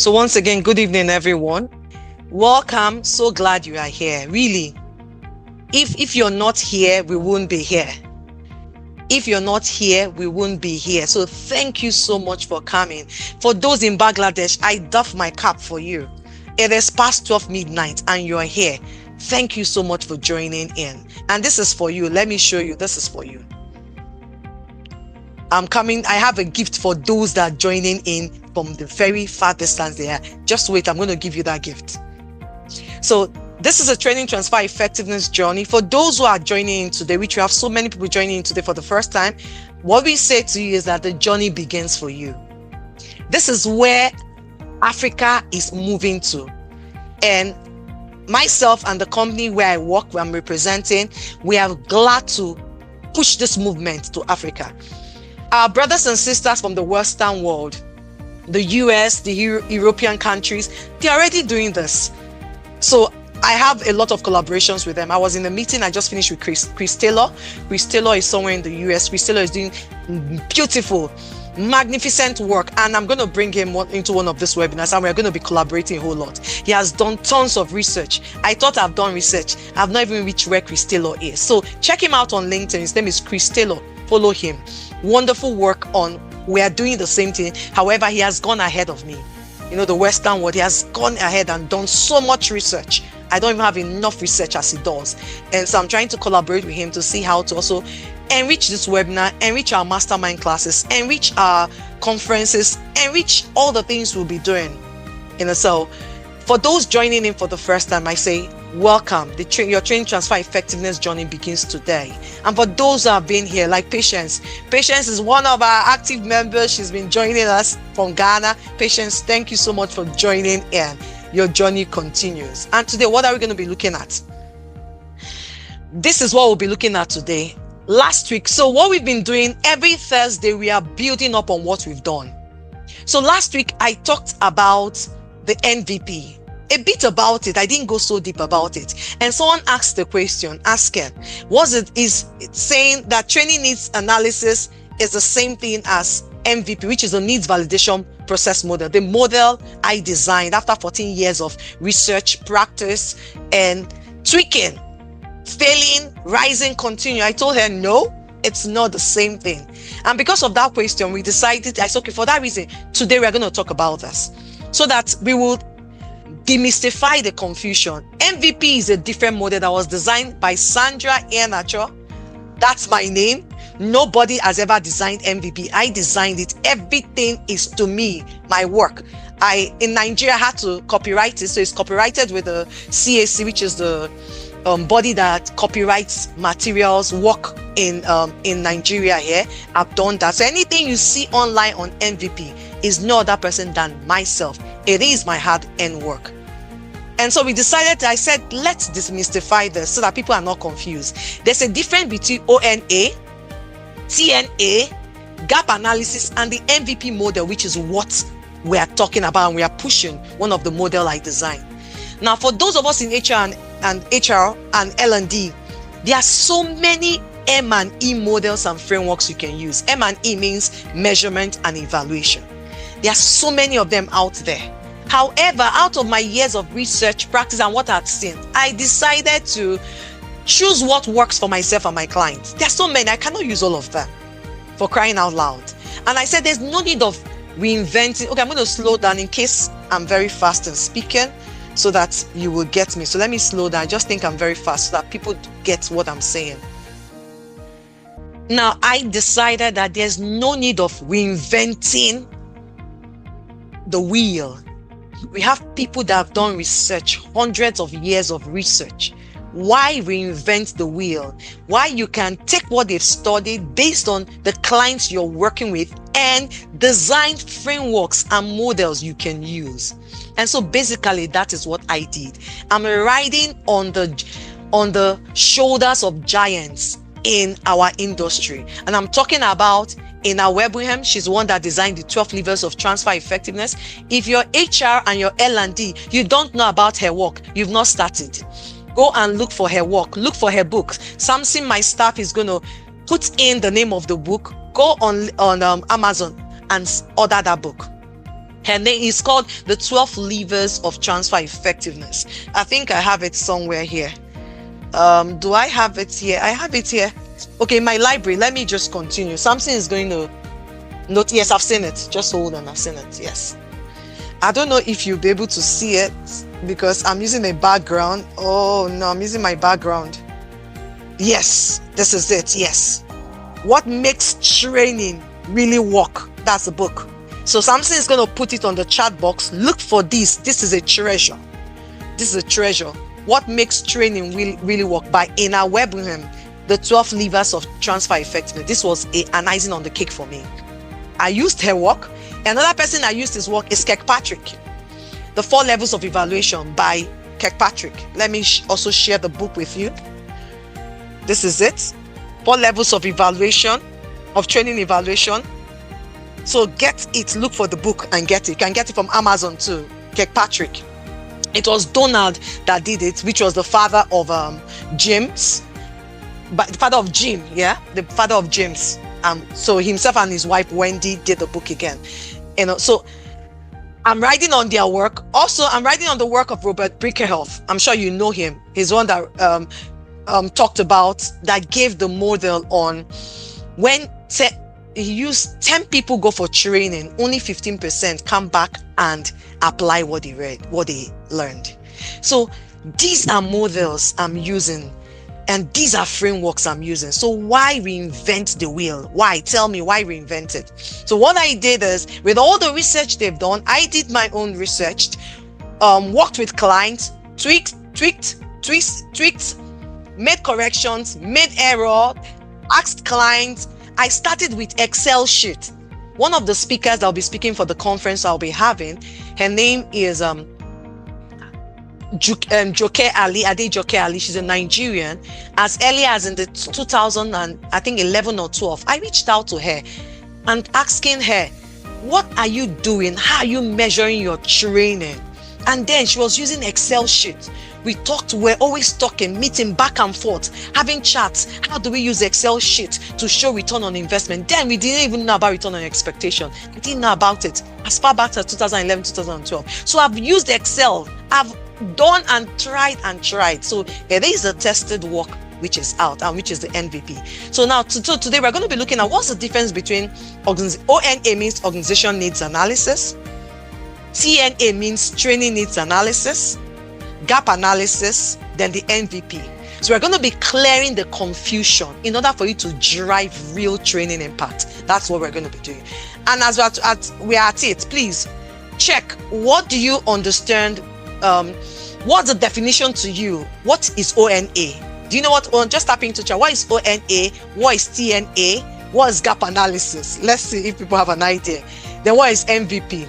So once again, good evening, everyone. Welcome. So glad you are here. Really, if you're not here, we wouldn't be here. If you're not here, we wouldn't be here. So thank you so much for coming. For those in Bangladesh, I doff my cap for you. It is past 12 midnight and you're here. Thank you so much for joining in. And this is for you. Let me show you. This is for you. I'm coming. I have a gift for those that are joining in from the very far distance they are. Just wait. I'm going to give you that gift. So this is a training transfer effectiveness journey. For those who are joining in today, which we have so many people joining in today for the first time, what we say to you is that the journey begins for you. This is where Africa is moving to. And myself and the company where I work, where I'm representing, we are glad to push this movement to Africa. Our brothers and sisters from the Western world, the US, the European countries, they're already doing this. So I have a lot of collaborations with them. I was in a meeting I just finished with Chris Taylor. Chris Taylor is somewhere in the US. Chris Taylor is doing beautiful, magnificent work. And I'm going to bring him into one of these webinars and we're going to be collaborating a whole lot. He has done tons of research. I thought I've done research. I've not even reached where Chris Taylor is. So check him out on LinkedIn. His name is Chris Taylor. Follow him. Wonderful work on, we are doing the same thing. However, he has gone ahead of me. You know, the Western world, he has gone ahead and done so much research. I don't even have enough research as he does. And so I'm trying to collaborate with him to see how to also enrich this webinar, enrich our mastermind classes, enrich our conferences, enrich all the things we'll be doing. You know, so for those joining in for the first time, I say, welcome. Your training transfer effectiveness journey begins today. And for those who have been here, like Patience is one of our active members. She's been joining us from Ghana. Patience, thank you so much for joining in. Your journey continues. And today, what are we going to be looking at? This is what we'll be looking at today. Last week, so what we've been doing every Thursday, we are building up on what we've done. So last week, I talked about the NVP. A bit about it. I didn't go so deep about it. And someone asked the question, asking, is it saying that training needs analysis is the same thing as MVP, which is a needs validation process model, the model I designed after 14 years of research, practice, and tweaking, failing, rising, continue. I told her, no, it's not the same thing. And because of that question, we decided, I said, okay, for that reason, today we're going to talk about this so that we will demystify the confusion. MVP is a different model that was designed by Sandra Earnacho. That's my name. Nobody has ever designed MVP. I designed it. Everything is to me, my work. In Nigeria, had to copyright it. So it's copyrighted with the CAC, which is the body that copyrights materials, work in Nigeria here. I've done that. So anything you see online on MVP is no other person than myself. It is my hard-earned work. And so we decided, I said, let's demystify this so that people are not confused. There's a difference between ONA, TNA, gap analysis, and the MVP model, which is what we are talking about, and we are pushing one of the model I designed. Now, for those of us in HR and L&D, there are so many M&E models and frameworks you can use. M&E means measurement and evaluation. There are so many of them out there. However, out of my years of research, practice, and what I've seen, I decided to choose what works for myself and my clients. There are so many, I cannot use all of them, for crying out loud. And I said, there's no need of reinventing. Okay, I'm going to slow down in case I'm very fast in speaking so that you will get me. So let me slow down. I just think I'm very fast so that people get what I'm saying. Now, I decided that there's no need of reinventing the wheel. We have people that have done research, hundreds of years of research. Why reinvent the wheel? Why you can take what they've studied based on the clients you're working with and design frameworks and models you can use. And so basically that is what I did. I'm riding on the shoulders of giants in our industry. And I'm talking about Ina Webuhem. She's the one that designed the 12 levels of transfer effectiveness. If you're HR and you're L&D, you don't know about her work, you've not started. Go and look for her work, look for her books. Samson, my staff, is going to put in the name of the book. Go on Amazon and order that book. Her name is called The 12 Levers of Transfer Effectiveness. I think I have it somewhere here. Do I have it here? I have it here. Okay, my library. Let me just continue. Something is going to note. Yes, I've seen it. Just hold on. I've seen it. Yes. I don't know if you'll be able to see it because I'm using a background. Oh no, I'm using my background. Yes, this is it. Yes. What makes training really work? That's the book. So Samson is going to put it on the chat box. Look for this. This is a treasure. This is a treasure. What makes training really work? By Ina Webraham, The 12 Levers of Transfer Effectiveness. This was an icing on the cake for me. I used her work. Another person I used his work is Kirkpatrick. The 4 Levels of Evaluation by Kirkpatrick. Let me also share the book with you. This is it. 4 Levels of Evaluation, of Training Evaluation. So get it, look for the book and get it. You can get it from Amazon too. Kirkpatrick. It was Donald that did it, which was the father of James. But the father of Jim, yeah? The father of James. So himself and his wife Wendy did the book again. So I'm writing on their work. Also, I'm writing on the work of Robert Brickhoff. I'm sure you know him. He's one that talked about, that gave the model on when he used 10 people go for training, only 15% come back and apply what they read, what they learned. So these are models I'm using, and these are frameworks I'm using. So why reinvent the wheel? Why? Tell me, why reinvent it? So what I did is, with all the research they've done, I did my own research, worked with clients, tweaked, made corrections, made error, asked clients. I started with Excel sheet. One of the speakers that will be speaking for the conference I'll be having, her name is Joke Ali, Ade Joke Ali. She's a Nigerian. As early as in the 2011 or 12, I reached out to her and asking her, what are you doing? How are you measuring your training? And then she was using Excel sheet. We're always talking, meeting back and forth, having chats. How do we use Excel sheet to show return on investment? Then we didn't even know about return on expectation. I didn't know about it as far back as 2011, 2012. So I've used Excel. I've done and tried. So there is a tested work which is out and which is the NVP. So now today we're going to be looking at what's the difference between ONA means organization needs analysis. TNA means training needs analysis. Gap analysis, then the NVP. So we're going to be clearing the confusion in order for you to drive real training impact. That's what we're going to be doing. And as we're at it, please check, what do you understand? What's the definition to you? What is ONA? Do you know what? Just tap into chat. What is ONA? What is TNA? What is gap analysis? Let's see if people have an idea. Then what is MVP?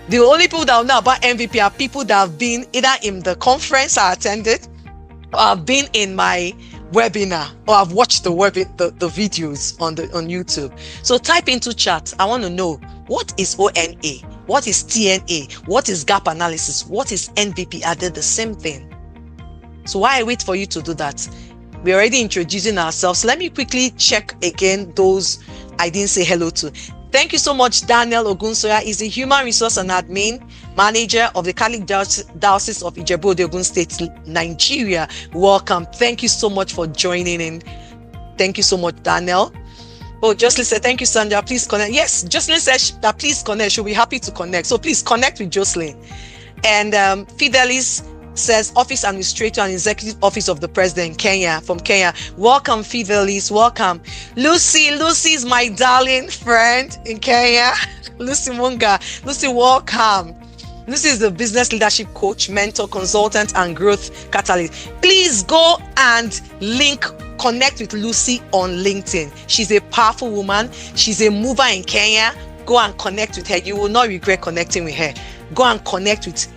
The only people that know about MVP are people that have been either in the conference I attended, or have been in my webinar, or have watched the videos on YouTube. So type into chat. I want to know, what is ONA? What is TNA? What is gap analysis? What is NVP? Are they the same thing? So while I wait for you to do that, we're already introducing ourselves. Let me quickly check again those I didn't say hello to. Thank you so much, Daniel Ogunsoya. He's the Human Resource and Admin Manager of the Catholic Diocese of Ijebu-Ode, Ogun State, Nigeria. Welcome. Thank you so much for joining in. Thank you so much, Daniel. Oh, Jocelyn said, thank you, Sandra. Please connect. Yes, Jocelyn said that please connect. She'll be happy to connect. So please connect with Jocelyn. And Fidelis says, Office Administrator and Executive Office of the President in Kenya, from Kenya. Welcome, Fidelis. Welcome. Lucy is my darling friend in Kenya. Lucy Munga. Lucy, welcome. Lucy is the business leadership coach, mentor, consultant, and growth catalyst. Please go and connect with Lucy on LinkedIn. She's a powerful woman. She's a mover in Kenya. Go and connect with her. You will not regret connecting with her. Go and connect with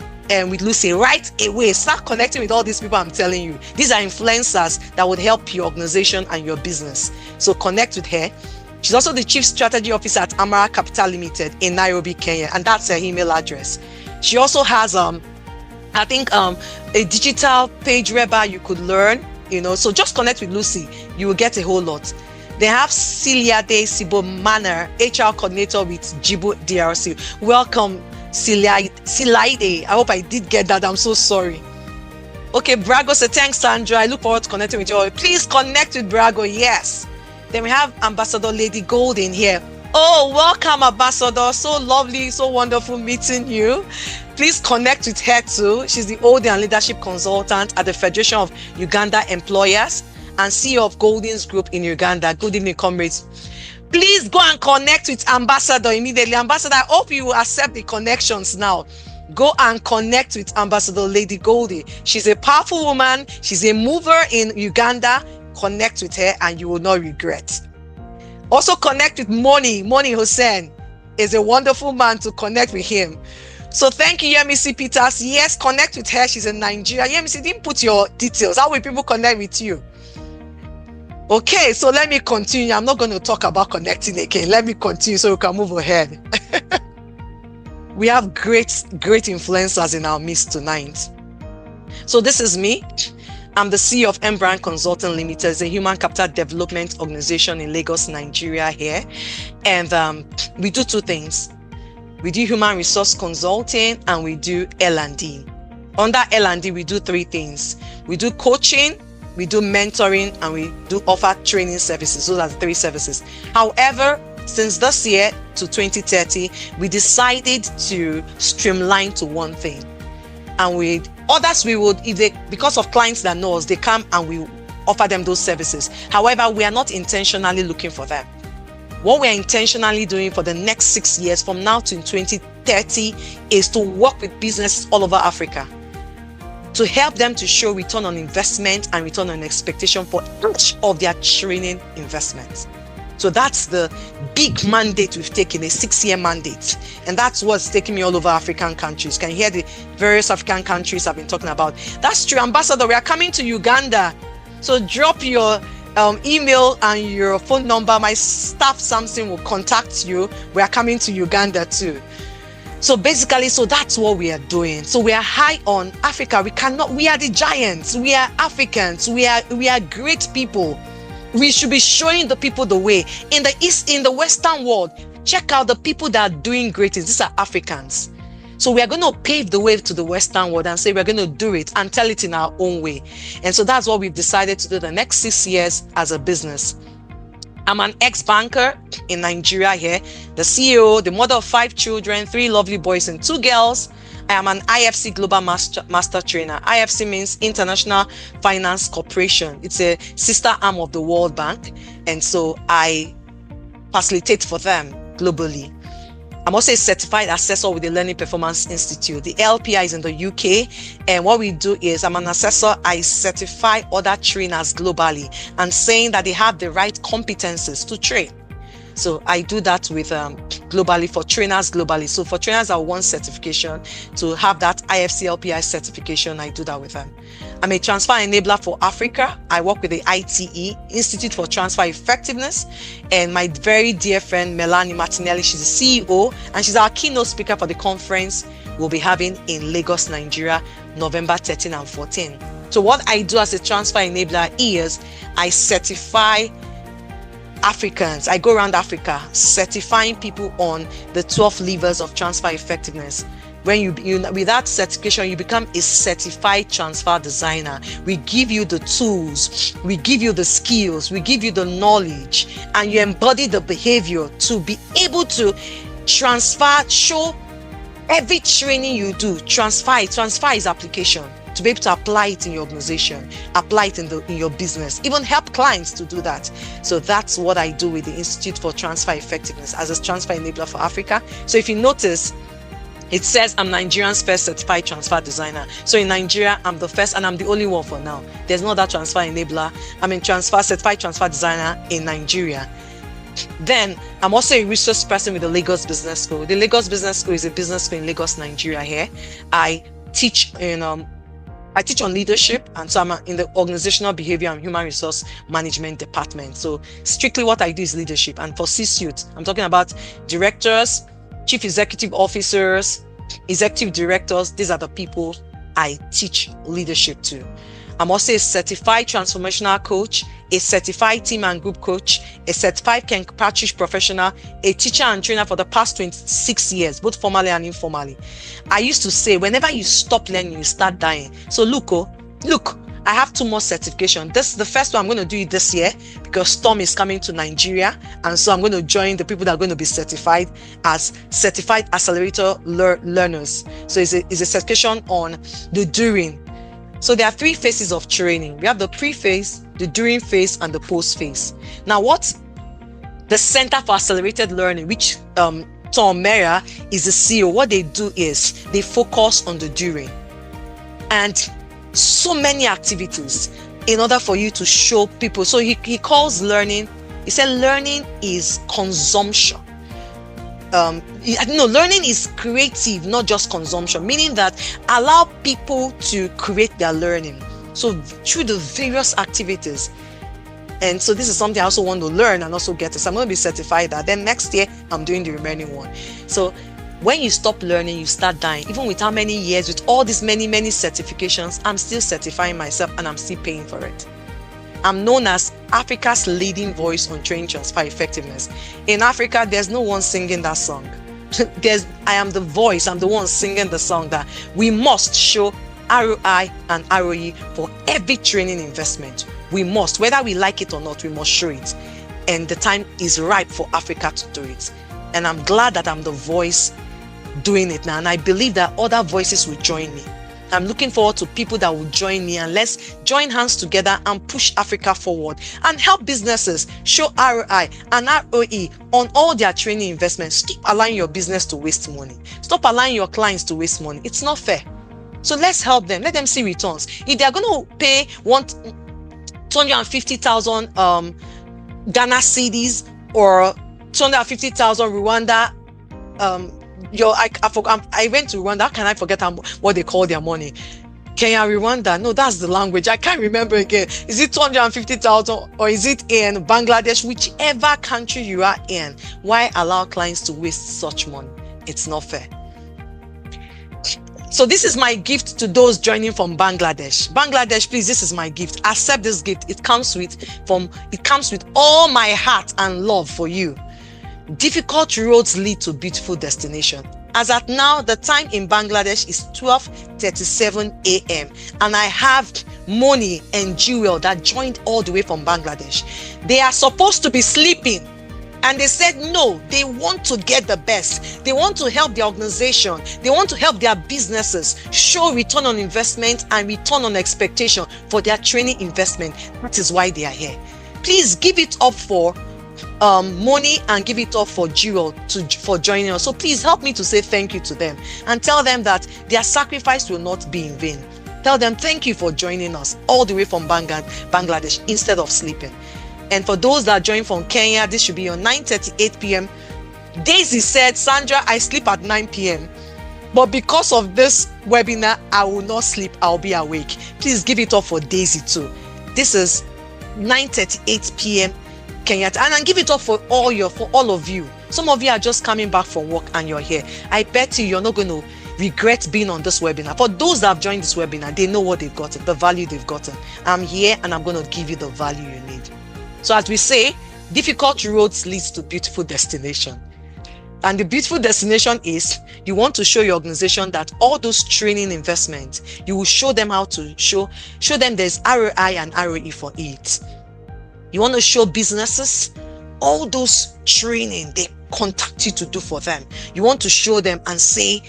Lucy right away. Start connecting with all these people I'm telling you. These are influencers that would help your organization and your business. So connect with her. She's also the Chief Strategy Officer at Amara Capital Limited in Nairobi, Kenya, and that's her email address. She also has a digital page whereby you could learn, so just connect with Lucy. You will get a whole lot. They have Celia De Sibo Manor, HR coordinator with Jibo DRC. Welcome, Silaide. I hope I did get that. I'm so sorry. Okay, Brago said, thanks, Sandra. I look forward to connecting with you all. Please connect with Brago. Yes. Then we have Ambassador Lady Golden here. Oh, welcome, Ambassador. So lovely, so wonderful meeting you. Please connect with her too. She's the Audit and Leadership Consultant at the Federation of Uganda Employers and CEO of Golden's Group in Uganda. Good evening, comrades. Please go and connect with Ambassador immediately. Ambassador, I hope you will accept the connections now. Go and connect with Ambassador Lady Goldie. She's a powerful woman. She's a mover in Uganda. Connect with her and you will not regret. Also connect with Moni Hussein is a wonderful man to connect with him. So thank you, Yemisi Peters. Yes, connect with her. She's in Nigeria. Yemisi didn't put your details. How will people connect with you? Okay, so let me continue. I'm not going to talk about connecting again. Let me continue so we can move ahead. We have great influencers in our midst tonight. So this is me. I'm the CEO of M Brand Consulting Limited. It's a human capital development organization in Lagos, Nigeria here. And we do two things. We do human resource consulting and we do L&D. Under L&D, we do three things. We do coaching, we do mentoring, and we do offer training services. Those are the three services. However, since this year to 2030, we decided to streamline to one thing. And with others, we would, if they, because of clients that know us, they come and we offer them those services. However, we are not intentionally looking for them. What we are intentionally doing for the next 6 years, from now to 2030, is to work with businesses all over Africa to help them to show return on investment and return on expectation for each of their training investments. So that's the big mandate we've taken, a 6-year mandate. And that's what's taking me all over African countries. Can you hear the various African countries I've been talking about? That's true, Ambassador. We are coming to Uganda. So drop your email and your phone number. My staff, Samson, will contact you. We are coming to Uganda too. So basically, so that's what we are doing. So we are high on Africa. We are the giants. We are Africans. We are great people. We should be showing the people the way. In the Western world, check out the people that are doing great things. These are Africans. So we are going to pave the way to the Western world and say we're going to do it and tell it in our own way. And so that's what we've decided to do the next 6 years as a business. I'm an ex-banker in Nigeria here, the CEO, the mother of 5 children, 3 lovely boys and 2 girls. I am an IFC Global Master Trainer. IFC means International Finance Corporation. It's a sister arm of the World Bank. And so I facilitate for them globally. I'm also a certified assessor with the Learning Performance Institute. The LPI is in the UK. And what we do is I'm an assessor. I certify other trainers globally and saying that they have the right competences to train. So I do that with globally for trainers globally. So for trainers that want certification to have that IFC LPI certification, I do that with them. I'm a transfer enabler for Africa. I work with the ITE, Institute for Transfer Effectiveness. And my very dear friend, Melanie Martinelli, she's the CEO and she's our keynote speaker for the conference we'll be having in Lagos, Nigeria, November 13 and 14. So what I do as a transfer enabler is I certify Africans. I go around Africa certifying people on the 12 levers of transfer effectiveness. When you with that certification, you become a certified transfer designer. We give you the tools, we give you the skills, we give you the knowledge, and you embody the behavior to be able to transfer, show every training you do, transfer is application. To be able to apply it in your organization, apply it in your business, even help clients to do that. So that's what I do with the Institute for Transfer Effectiveness as a transfer enabler for Africa. So if you notice, it says I'm Nigeria's first certified transfer designer. So in Nigeria, I'm the first and I'm the only one for now. There's no other transfer enabler. I'm a certified transfer designer in Nigeria. Then I'm also a resource person with the Lagos Business School. The Lagos Business School is a business school in Lagos, Nigeria here. I teach on leadership, and so I'm in the organizational behavior and human resource management department. So strictly what I do is leadership. And for C-suite, I'm talking about directors, chief executive officers, executive directors. These are the people I teach leadership to. I'm also a certified transformational coach, a certified team and group coach, a certified Ken Patrick professional, a teacher and trainer for the past 26 years, both formally and informally. I used to say, whenever you stop learning, you start dying. So look, I have 2 more certifications. This is the first one. I'm going to do it this year because Storm is coming to Nigeria. And so I'm going to join the people that are going to be certified as certified accelerator learners. So it's a certification on the during. So there are 3 phases of training. We have the pre-phase, the during phase, and the post-phase. Now, what the Center for Accelerated Learning, which Tom Mera is the CEO, what they do is they focus on the during. And so many activities in order for you to show people. So he calls learning, he said learning is consumption. Learning is creative, not just consumption, meaning that allow people to create their learning. So through the various activities. And so this is something I also want to learn and also get. So I'm going to be certified that. Then next year, I'm doing the remaining one. So when you stop learning, you start dying. Even with how many years, with all these many certifications, I'm still certifying myself and I'm still paying for it. I'm known as Africa's leading voice on training transfer effectiveness. In Africa, there's no one singing that song. I am the voice, I'm the one singing the song that we must show ROI and ROE for every training investment. We must, whether we like it or not, we must show it. And the time is ripe for Africa to do it. And I'm glad that I'm the voice doing it now. And I believe that other voices will join me. I'm looking forward to people that will join me, and let's join hands together and push Africa forward and help businesses show ROI and ROE on all their training investments. Stop allowing your business to waste money. Stop allowing your clients to waste money. It's not fair. So let's help them. Let them see returns. If they're going to pay 250,000 Ghana cedis or 250,000 Rwanda, I went to Rwanda. How can I forget what they call their money? Kenya, Rwanda. No, that's the language. I can't remember again. Is it 250,000 or is it in Bangladesh? Whichever country you are in, why allow clients to waste such money? It's not fair. So this is my gift to those joining from Bangladesh. Bangladesh, please, this is my gift. Accept this gift. It comes with all my heart and love for you. Difficult roads lead to beautiful destination. As at now, the time in Bangladesh is 12:37 a.m. and I have Moni and Jewel that joined all the way from Bangladesh. They are supposed to be sleeping. And they said no, they want to get the best. They want to help their organization. They want to help their businesses show return on investment and return on expectation for their training investment. That is why they are here. Please give it up for Moni and give it up for Jewel for joining us. So please help me to say thank you to them and tell them that their sacrifice will not be in vain. Tell them thank you for joining us all the way from Bangladesh instead of sleeping. And for those that join from Kenya, this should be on 9:38 p.m. Daisy said, Sandra, I sleep at 9 p.m. But because of this webinar, I will not sleep. I'll be awake. Please give it up for Daisy too. This is 9:38 p.m. Kenya, and give it up for all of you. Some of you are just coming back from work and you're here. I bet you're not going to regret being on this webinar. For those that have joined this webinar, they know what they've gotten, the value they've gotten. I'm here and I'm going to give you the value you need. So as we say, difficult roads leads to beautiful destination. And the beautiful destination is you want to show your organization that all those training investments, you will show them how to show them there's ROI and ROE for it. You want to show businesses all those training they contact you to do for them. You want to show them and say,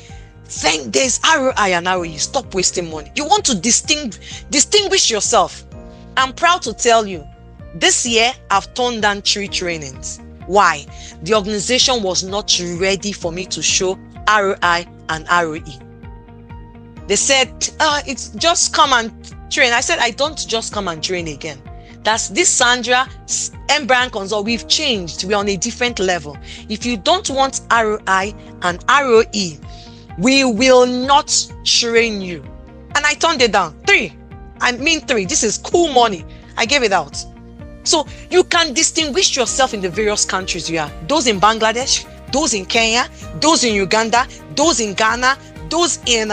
there's ROI and ROE. Stop wasting money. You want to distinguish yourself. I'm proud to tell you, this year, I've turned down 3 trainings. Why? The organization was not ready for me to show ROI and ROE. They said, it's just come and train. I said, I don't just come and train again. That's this Sandra, Brand Consult, we've changed. We're on a different level. If you don't want ROI and ROE, we will not train you. And I turned it down. 3. This is cool money. I gave it out. So you can distinguish yourself in the various countries you are. Those in Bangladesh, those in Kenya, those in Uganda, those in Ghana, those in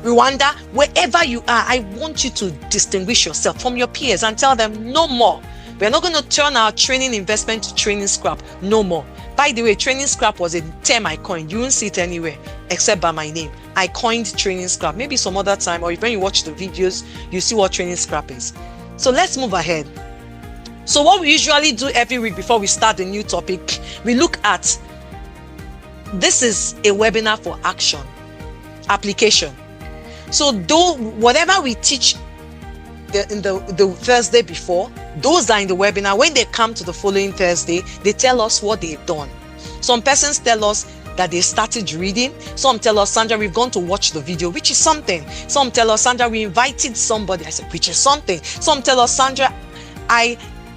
Rwanda, wherever you are, I want you to distinguish yourself from your peers and tell them no more. We're not going to turn our training investment to training scrap. No more. By the way, training scrap was a term I coined. You won't see it anywhere except by my name. I coined training scrap. Maybe some other time, or when you watch the videos, you see what training scrap is. So let's move ahead. So what we usually do every week before we start a new topic, we look at, this is a webinar for action, application. So whatever we teach in the Thursday before, those are in the webinar. When they come to the following Thursday, they tell us what they've done. Some persons tell us that they started reading. Some tell us, Sandra, we've gone to watch the video, which is something. Some tell us, Sandra, we invited somebody. I said, which is something. Some tell us, Sandra,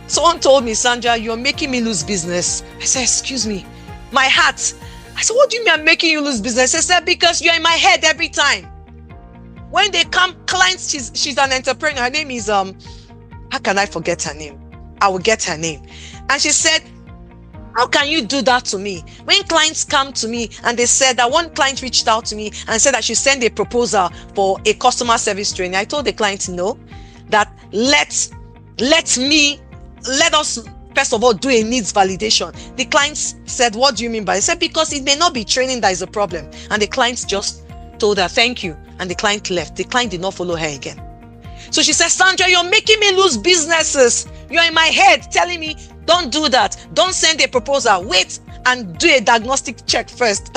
someone told me, Sandra, you're making me lose business. I said, excuse me, my heart. I said, what do you mean I'm making you lose business? I said, because you're in my head every time. When they come, clients, she's an entrepreneur. Her name is, how can I forget her name? I will get her name. And she said, how can you do that to me? When clients come to me and they said that one client reached out to me and said that she sent a proposal for a customer service training. I told the client, no, that let us first of all do a needs validation. The clients said, what do you mean by it? I said, because it may not be training that is a problem. And the clients just told her, thank you. And the client left. The client did not follow her again. So she said, Sandra, you're making me lose businesses. You're in my head telling me, don't do that. Don't send a proposal. Wait and do a diagnostic check first.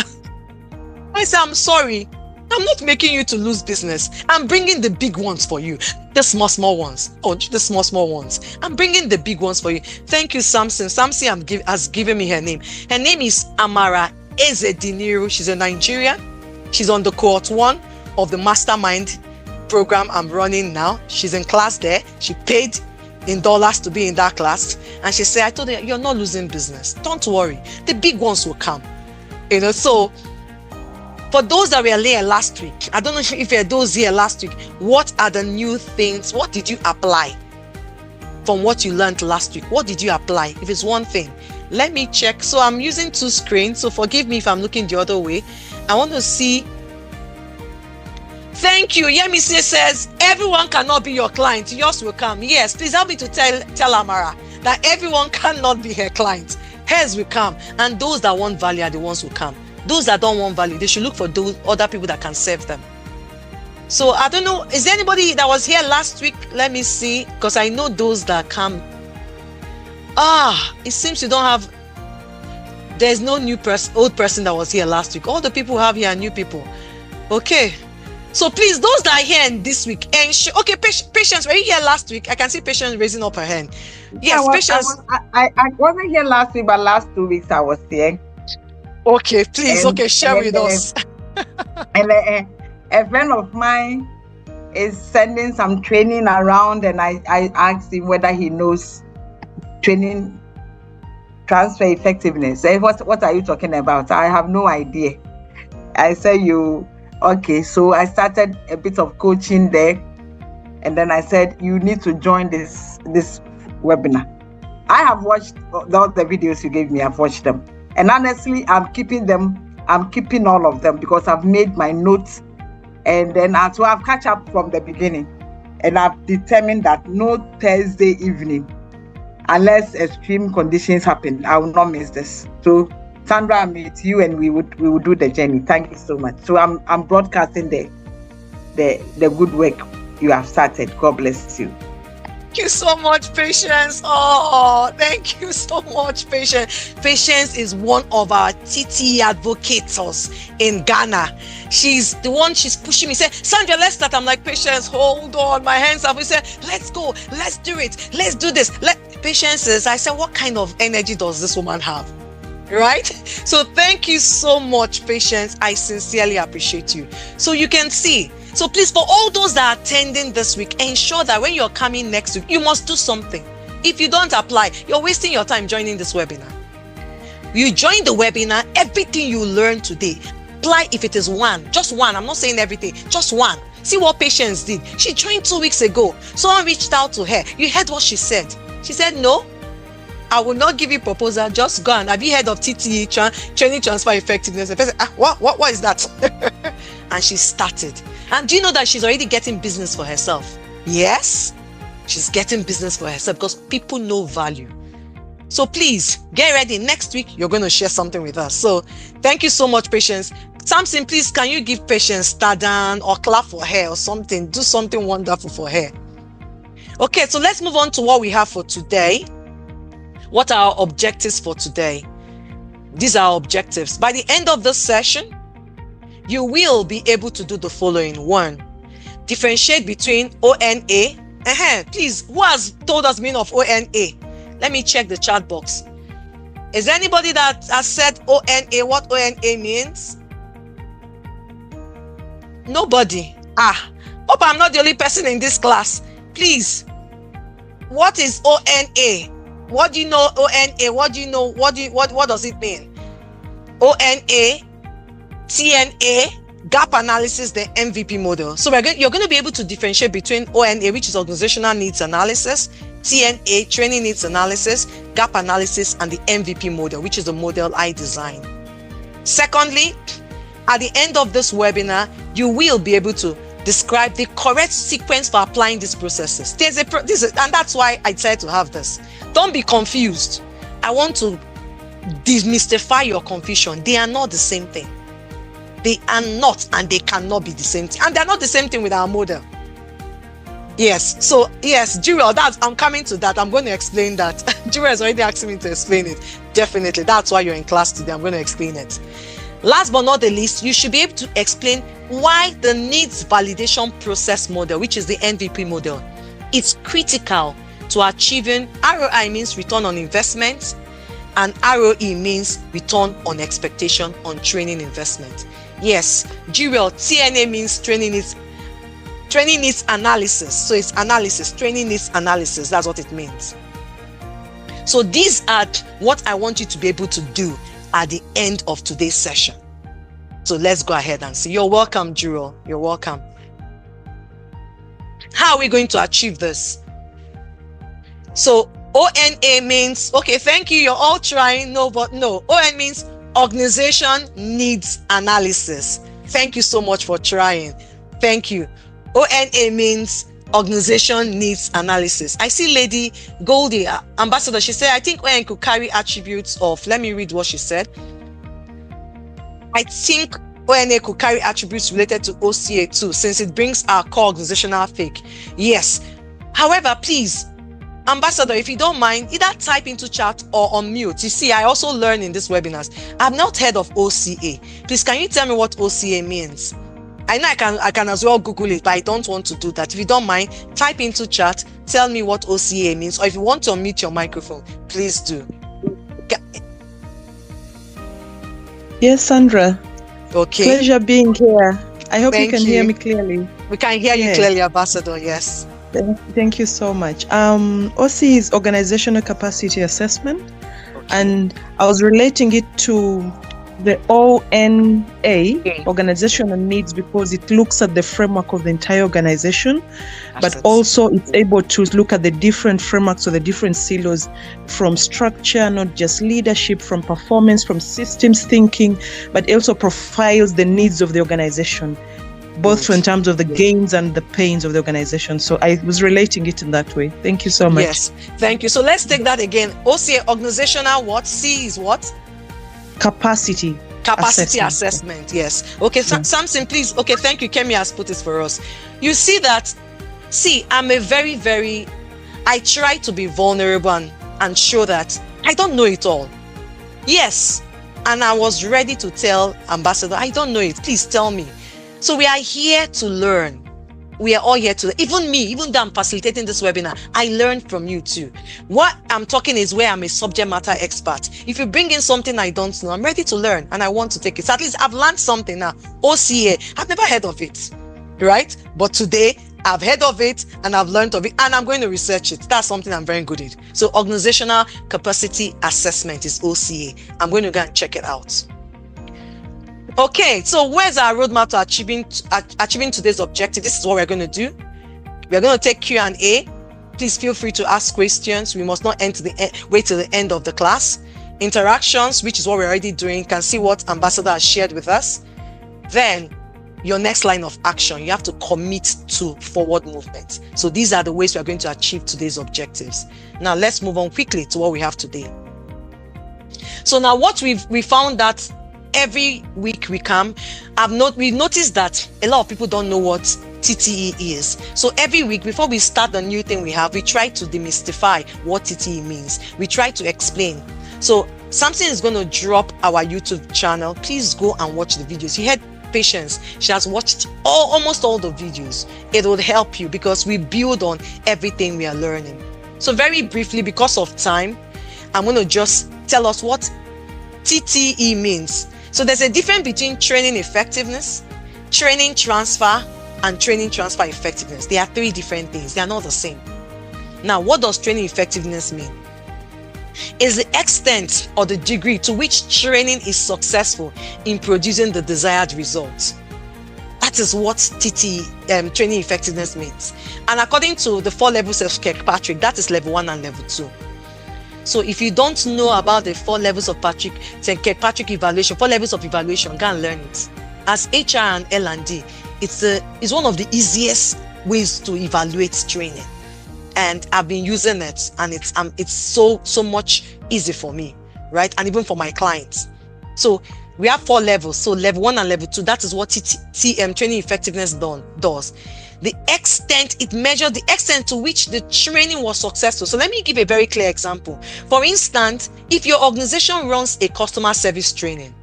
I said, I'm sorry. I'm not making you to lose business. I'm bringing the big ones for you. The small ones. Oh, the small ones. I'm bringing the big ones for you. Thank you, Samson. Samson has given me her name. Her name is Amara Ezediniru. She's a Nigerian. She's on the cohort 1 of the mastermind program I'm running now. She's in class there. She paid in dollars to be in that class. And she said, I told her, you're not losing business. Don't worry. The big ones will come. So for those that were here last week, I don't know if you're those here last week, what are the new things? What did you apply from what you learned last week? What did you apply? If it's one thing, let me check. So I'm using 2 screens. So forgive me if I'm looking the other way. I want to see. Thank you. Yemise says, everyone cannot be your client. Yours will come. Yes, please help me to tell Amara that everyone cannot be her client. Hers will come. And those that want value are the ones who come. Those that don't want value, they should look for those other people that can serve them. So I don't know. Is there anybody that was here last week? Let me see. Because I know those that come. It seems you don't have. There's no old person that was here last week. All the people who have here are new people. Okay. So please, those that are here this week, okay, Patience, were you here last week? I can see Patience raising up her hand. Yes, Patience. I wasn't here last week, but last 2 weeks I was here. Okay, please, share with us. And a friend of mine is sending some training around, and I asked him whether he knows training transfer effectiveness. What are you talking about? I have no idea. I said, okay, so I started a bit of coaching there, and then I said, you need to join this webinar. I have watched all the videos you gave me. I've watched them, and honestly, I'm keeping all of them because I've made my notes, and then I've catch up from the beginning, and I've determined that no Thursday evening, unless extreme conditions happen, I will not miss this. So Sandra, I'm with you, and we would do the journey. Thank you so much. So I'm broadcasting the good work you have started. God bless you. Thank you so much, Patience. Oh, thank you so much, Patience. Patience is one of our TT advocates in Ghana. She's the one, she's pushing me. Say, Sandra, let's start. I'm like, Patience, hold on. My hands up. We said, let's go. Let's do it. Let's do this. Patience says, I said, what kind of energy does this woman have? Right? So thank you so much, Patience. I sincerely appreciate you. So you can see. So please, for all those that are attending this week, ensure that when you're coming next week, you must do something. If you don't apply, you're wasting your time joining this webinar. You join the webinar, everything you learn today, apply if it is one, just one. I'm not saying everything, just one. See what Patience did. She joined 2 weeks ago. Someone reached out to her. You heard what she said. She said, no, I will not give you proposal. Just go and have you heard of TTE, training transfer effectiveness? The person, what is that? And she started. And do you know that she's already getting business for herself? Yes, she's getting business for herself because people know value. So please get ready. Next week, you're going to share something with us. So thank you so much, Patience. Samson, please, can you give Patience Tadan or clap for her or something? Do something wonderful for her. Okay, so let's move on to what we have for today. What are our objectives for today? These are our objectives. By the end of this session, you will be able to do the following. 1, differentiate between ONA. Please, who has told us the meaning of ONA? Let me check the chat box. Is there anybody that has said ONA, what ONA means? Nobody. Hope I'm not the only person in this class. Please, what is ONA? What do you know ONA? What do you know? What does it mean? ONA, TNA, gap analysis, the NVP model. So you're going to be able to differentiate between ONA, which is organizational needs analysis, TNA, training needs analysis, gap analysis, and the NVP model, which is the model I designed. Secondly, at the end of this webinar, you will be able to describe the correct sequence for applying these processes. And that's why I decided to have this. Don't be confused. I want to demystify your confusion. They are not the same thing. They are not, and they cannot be the same thing. And they're not the same thing with our model. Yes. So yes, Jewel, I'm coming to that. I'm going to explain that. Jewel is already asking me to explain it. Definitely. That's why you're in class today. I'm going to explain it. Last but not the least, you should be able to explain why the needs validation process model, which is the NVP model, is critical to achieving ROI means return on investment, and ROE means return on expectation on training investment. Yes, Jewel, TNA means training needs analysis. So it's analysis, training needs analysis. That's what it means. So these are what I want you to be able to do at the end of today's session. So let's go ahead and see. You're welcome, Jewel. You're welcome. How are we going to achieve this? So ONA means, okay, thank you. You're all trying. No, but no. ON means organization needs analysis. Thank you so much for trying. Thank you. ONA means organization needs analysis. I see Lady Goldie, ambassador. She said, I think ON could carry attributes of, let me read what she said. I think ONA could carry attributes related to OCA too, since it brings our core organizational fake. Yes. However, please, ambassador, if you don't mind, either type into chat or unmute. You see, I also learn in this webinars. I've not heard of OCA. Please, can you tell me what OCA means? I know I can as well Google it, but I don't want to do that. If you don't mind, type into chat, tell me what OCA means, or if you want to unmute your microphone, please do. Yes, Sandra. Okay. Pleasure being here. I hope Thank you can hear me clearly. We can hear you clearly, Ambassador. Yes. Thank you so much. OC is Organizational Capacity Assessment, and I was relating it to the ONA, Organizational Needs, because it looks at the framework of the entire organization, but also it's able to look at the different frameworks of the different silos, from structure, not just leadership, from performance, from systems thinking, but also profiles the needs of the organization, both in terms of the gains and the pains of the organization. So I was relating it in that way. Thank you so much. Yes, thank you. So let's take that again. OCA, organizational what? C is what? Capacity assessment. Yes. Okay, Samson, please. Okay, thank you. Kemi has put this for us. You see that? See, I'm a I try to be vulnerable and show that I don't know it all. Yes. And I was ready to tell Ambassador, I don't know it. Please tell me. So we are here to learn. We are all here to, even me, even though I'm facilitating this webinar, I learned from you too. What I'm talking is where I'm a subject matter expert. If you bring in something I don't know, I'm ready to learn and I want to take it. So at least I've learned something now. OCA, I've never heard of it, right? But today I've heard of it and I've learned of it and I'm going to research it. That's something I'm very good at. So Organizational Capacity Assessment is OCA. I'm going to go and check it out. Okay, so where's our roadmap to achieving today's objective? This is what we're going to do. We're going to take Q&A. Please feel free to ask questions. We must not wait till the end of the class. Interactions, which is what we're already doing. You can see what Ambassador has shared with us. Then your next line of action. You have to commit to forward movement. So these are the ways we are going to achieve today's objectives. Now let's move on quickly to what we have today. So now what we found that every week we come, we noticed that a lot of people don't know what TTE is. So every week before we start the new thing we try to demystify what TTE means. We try to explain. So Samson is going to drop our YouTube channel. Please go and watch the videos. You had Patience. She has watched almost all the videos. It will help you because we build on everything we are learning. So very briefly, because of time, I'm going to just tell us what TTE means. So there's a difference between training effectiveness, training transfer, and training transfer effectiveness. They are three different things. They are not the same. Now, what does training effectiveness mean? Is the extent or the degree to which training is successful in producing the desired results. That is what training effectiveness means. And according to the 4 levels of Kirkpatrick, that is level 1 and level 2. So if you don't know about the 4 levels of Kirkpatrick evaluation, 4 levels of evaluation, go and learn it. As HR and L&D, it's one of the easiest ways to evaluate training. And I've been using it, and it's so much easy for me, right? And even for my clients. So we have 4 levels. So level 1 and level 2, that is what training effectiveness does. The extent, it measures the extent to which the training was successful. So let me give a very clear example. For instance, if your organization runs a customer service training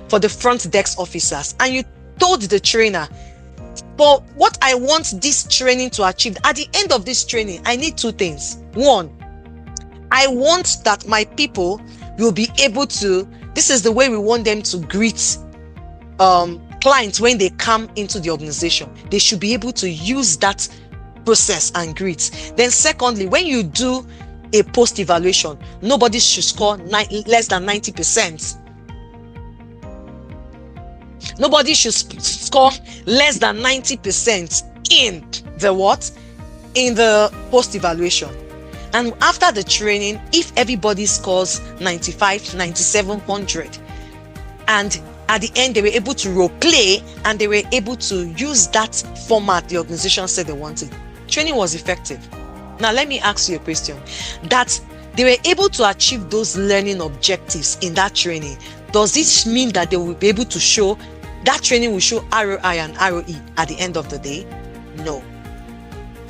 for the front desk officers, and you told the trainer, but what I want this training to achieve, at the end of this training, I need 2 things. 1, I want that my people will be able to, this is the way we want them to greet clients when they come into the organization. They should be able to use that process and greet. Then secondly, when you do a post evaluation, nobody should score less than 90%. Nobody should score less than 90% in the what? In the post evaluation. And after the training, if everybody scores 95, 97, 100, and at the end they were able to role play and they were able to use that format the organization said they wanted, training was effective. Now let me ask you a question. That they were able to achieve those learning objectives in that training, does this mean that they will be able to show, that training will show ROI and ROE at the end of the day? No,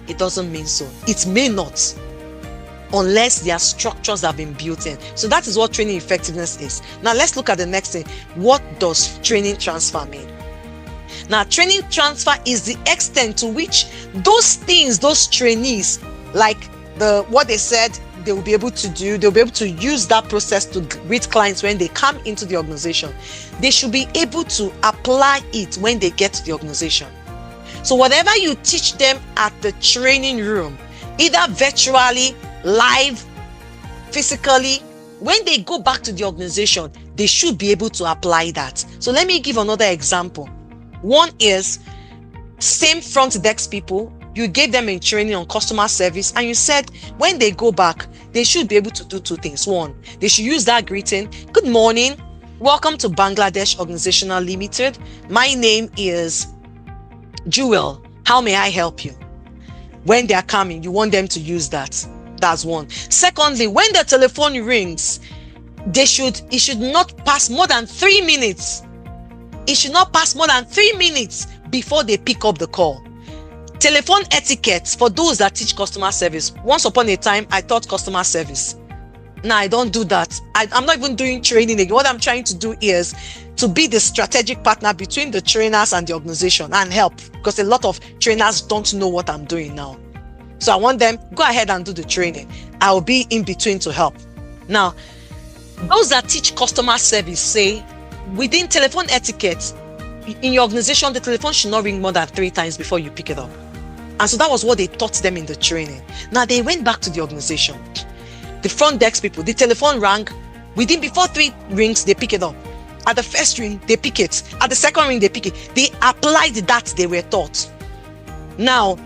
it doesn't mean so. It may not, unless their structures have been built in. So that is what training effectiveness is. Now let's look at the next thing. What does training transfer mean? Now training transfer is the extent to which those things, those trainees, like what they said they will be able to do, they'll be able to use that process to greet clients when they come into the organization. They should be able to apply it when they get to the organization. So whatever you teach them at the training room, either virtually, live, physically, when they go back to the organization, they should be able to apply that. So let me give another example. One is, same front desk people, you gave them a training on customer service, and you said when they go back, they should be able to do 2 things. 1, they should use that greeting. Good morning, welcome to Bangladesh Organizational Limited. My name is Jewel. How may I help you? When they are coming, you want them to use that. That's 1. Secondly, when the telephone rings, it should not pass more than 3 minutes. It should not pass more than 3 minutes before they pick up the call. Telephone etiquette for those that teach customer service. Once upon a time, I taught customer service. Now I don't do that. I'm not even doing training again. What I'm trying to do is to be the strategic partner between the trainers and the organization and help, because a lot of trainers don't know what I'm doing now. So I want them, go ahead and do the training. I'll be in between to help. Now, those that teach customer service say, within telephone etiquette, in your organization, the telephone should not ring more than 3 times before you pick it up. And so that was what they taught them in the training. Now they went back to the organization. The front desk people, the telephone rang. Before 3 rings, they pick it up. At the first ring, they pick it. At the second ring, they pick it. They applied that they were taught. Now,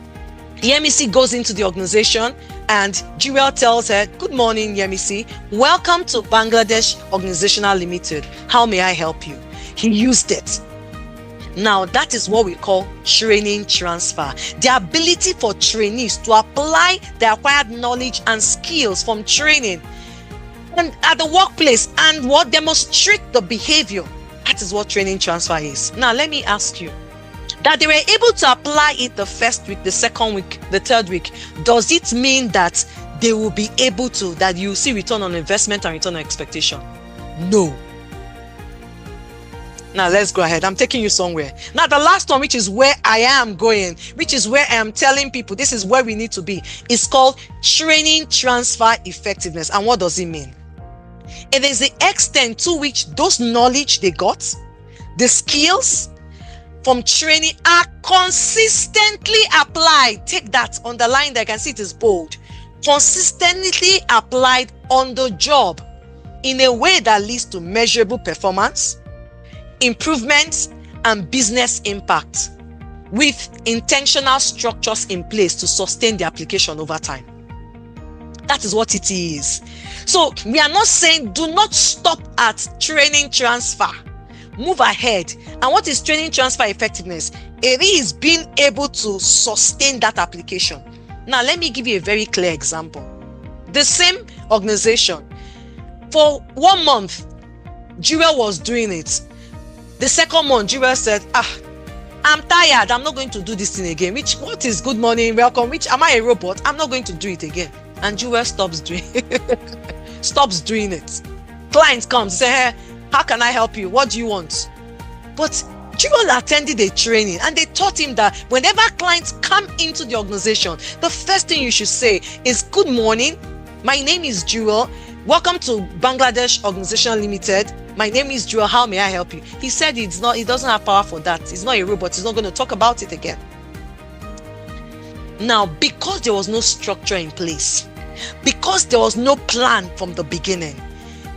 Yemisi goes into the organization and Jewel tells her, good morning, Yemisi. Welcome to Bangladesh Organizational Limited. How may I help you? He used it. Now, that is what we call training transfer. The ability for trainees to apply the acquired knowledge and skills from training and at the workplace and what demonstrate the behavior. That is what training transfer is. Now, let me ask you, that they were able to apply it the first week, the second week, the third week, does it mean that they will be able to, that you see return on investment and return on expectation? No. Now let's go ahead. I'm taking you somewhere. Now the last one, which is where I am going, which is where I am telling people this is where we need to be, is called training transfer effectiveness. And what does it mean? It is the extent to which those knowledge they got, the skills from training are consistently applied. Take that, underline that, I can see it is bold. Consistently applied on the job in a way that leads to measurable performance, improvements, and business impact, with intentional structures in place to sustain the application over time. That is what it is. So we are not saying do not stop at training transfer. Move ahead. And what is training transfer effectiveness? It is being able to sustain that application. Now, let me give you a very clear example. The same organization, for 1 month, Jewel was doing it. The second month, Jewel said, I'm tired. I'm not going to do this thing again. What is good morning, welcome? Am I a robot? I'm not going to do it again. And Jewel stops doing it. Clients come, say, hey, how can I help you? What do you want? But Jewel attended a training and they taught him that whenever clients come into the organization, the first thing you should say is, good morning, my name is Jewel. Welcome to Bangladesh Organization Limited. My name is Jewel. How may I help you? He said he doesn't have power for that. He's not a robot. He's not going to talk about it again. Now, because there was no structure in place, because there was no plan from the beginning,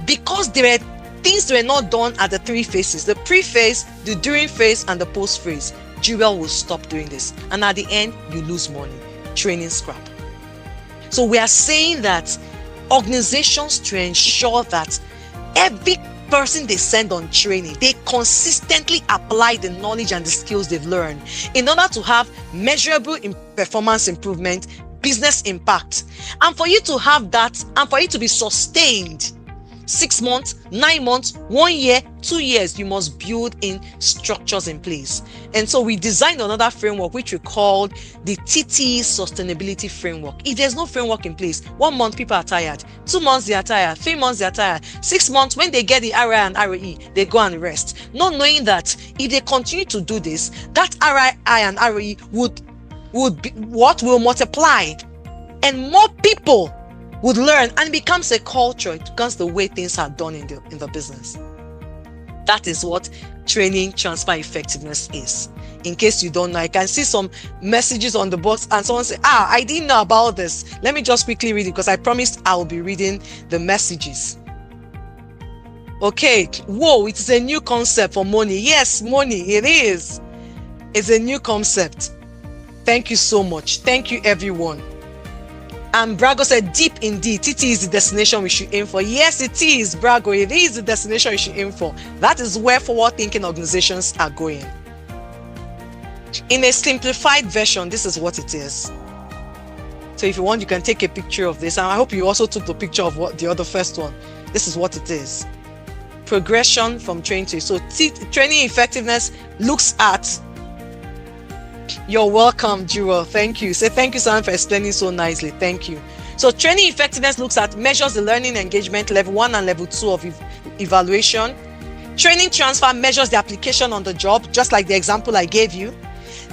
because there were things that were not done at the 3 phases, the pre-phase, the during phase, and the post-phase, Jewel will stop doing this. And at the end, you lose money. Training scrap. So we are saying that organizations, to ensure that every person they send on training, they consistently apply the knowledge and the skills they've learned in order to have measurable performance improvement, business impact. And for you to have that, and for it to be sustained, 6 months, 9 months, 1 year, 2 years, you must build in structures in place. And so we designed another framework which we called the TTE Sustainability Framework. If there's no framework in place, 1 month people are tired, 2 months they are tired, 3 months they are tired, 6 months when they get the RI and ROE, they go and rest. Not knowing that if they continue to do this, that RI and ROE will multiply, and more people would learn, and it becomes a culture. It becomes the way things are done in the business. That is what training transfer effectiveness is. In case you don't know, I can see some messages on the box and someone say, I didn't know about this. Let me just quickly read it, because I promised I will be reading the messages. Okay, whoa, it is a new concept for money. Yes, money, it is. It's a new concept. Thank you so much. Thank you, everyone. And Brago said, deep indeed, TT is the destination we should aim for. Yes, it is, Brago. It is the destination you should aim for. That is where forward-thinking organizations are going. In a simplified version, this is what it is. So if you want, you can take a picture of this. And I hope you also took the picture of what the other first one. This is what it is. Progression from training to. So training effectiveness looks at. You're welcome, Jewel. Thank you. Say thank you, Simon, for explaining so nicely. Thank you. So training effectiveness looks at, measures the learning engagement level 1 and level 2 of evaluation. Training transfer measures the application on the job, just like the example I gave you.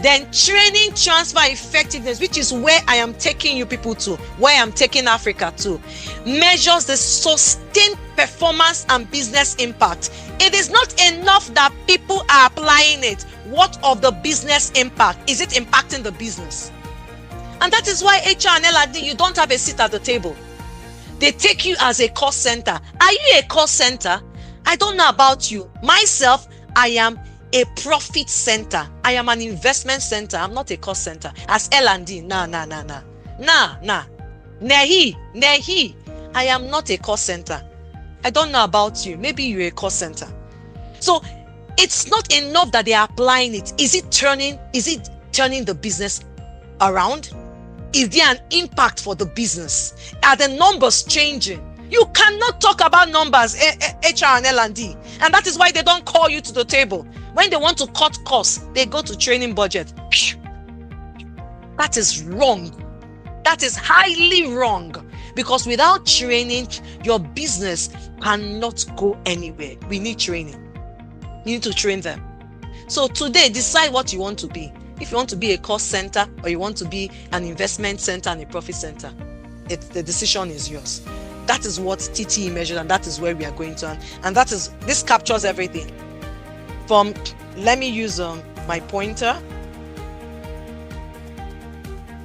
Then training transfer effectiveness, which is where I am taking you people to, where I'm taking Africa to, measures the sustained performance and business impact. It is not enough that people are applying it. What of the business impact? Is it impacting the business? And that is why HR and L&D, you don't have a seat at the table. They take you as a cost center. Are you a cost center? I don't know about you. Myself, I am a profit center. I am an investment center. I'm not a cost center. As L&D, nah. Nehi. I am not a cost center. I don't know about you. Maybe you're a cost center. So It's not enough that they are applying it. Is it turning the business around? Is there an impact for the business? Are the numbers changing? You cannot talk about numbers, HR and L&D. And that is why they don't call you to the table. When they want to cut costs, they go to training budget. That is wrong. That is highly wrong. Because without training, your business cannot go anywhere. We need training. You need to train them. So today, decide what you want to be. If you want to be a cost center or you want to be an investment center and a profit center, the decision is yours. That is what TTE measures, and that is where we are going to. And this captures everything. Let me use my pointer.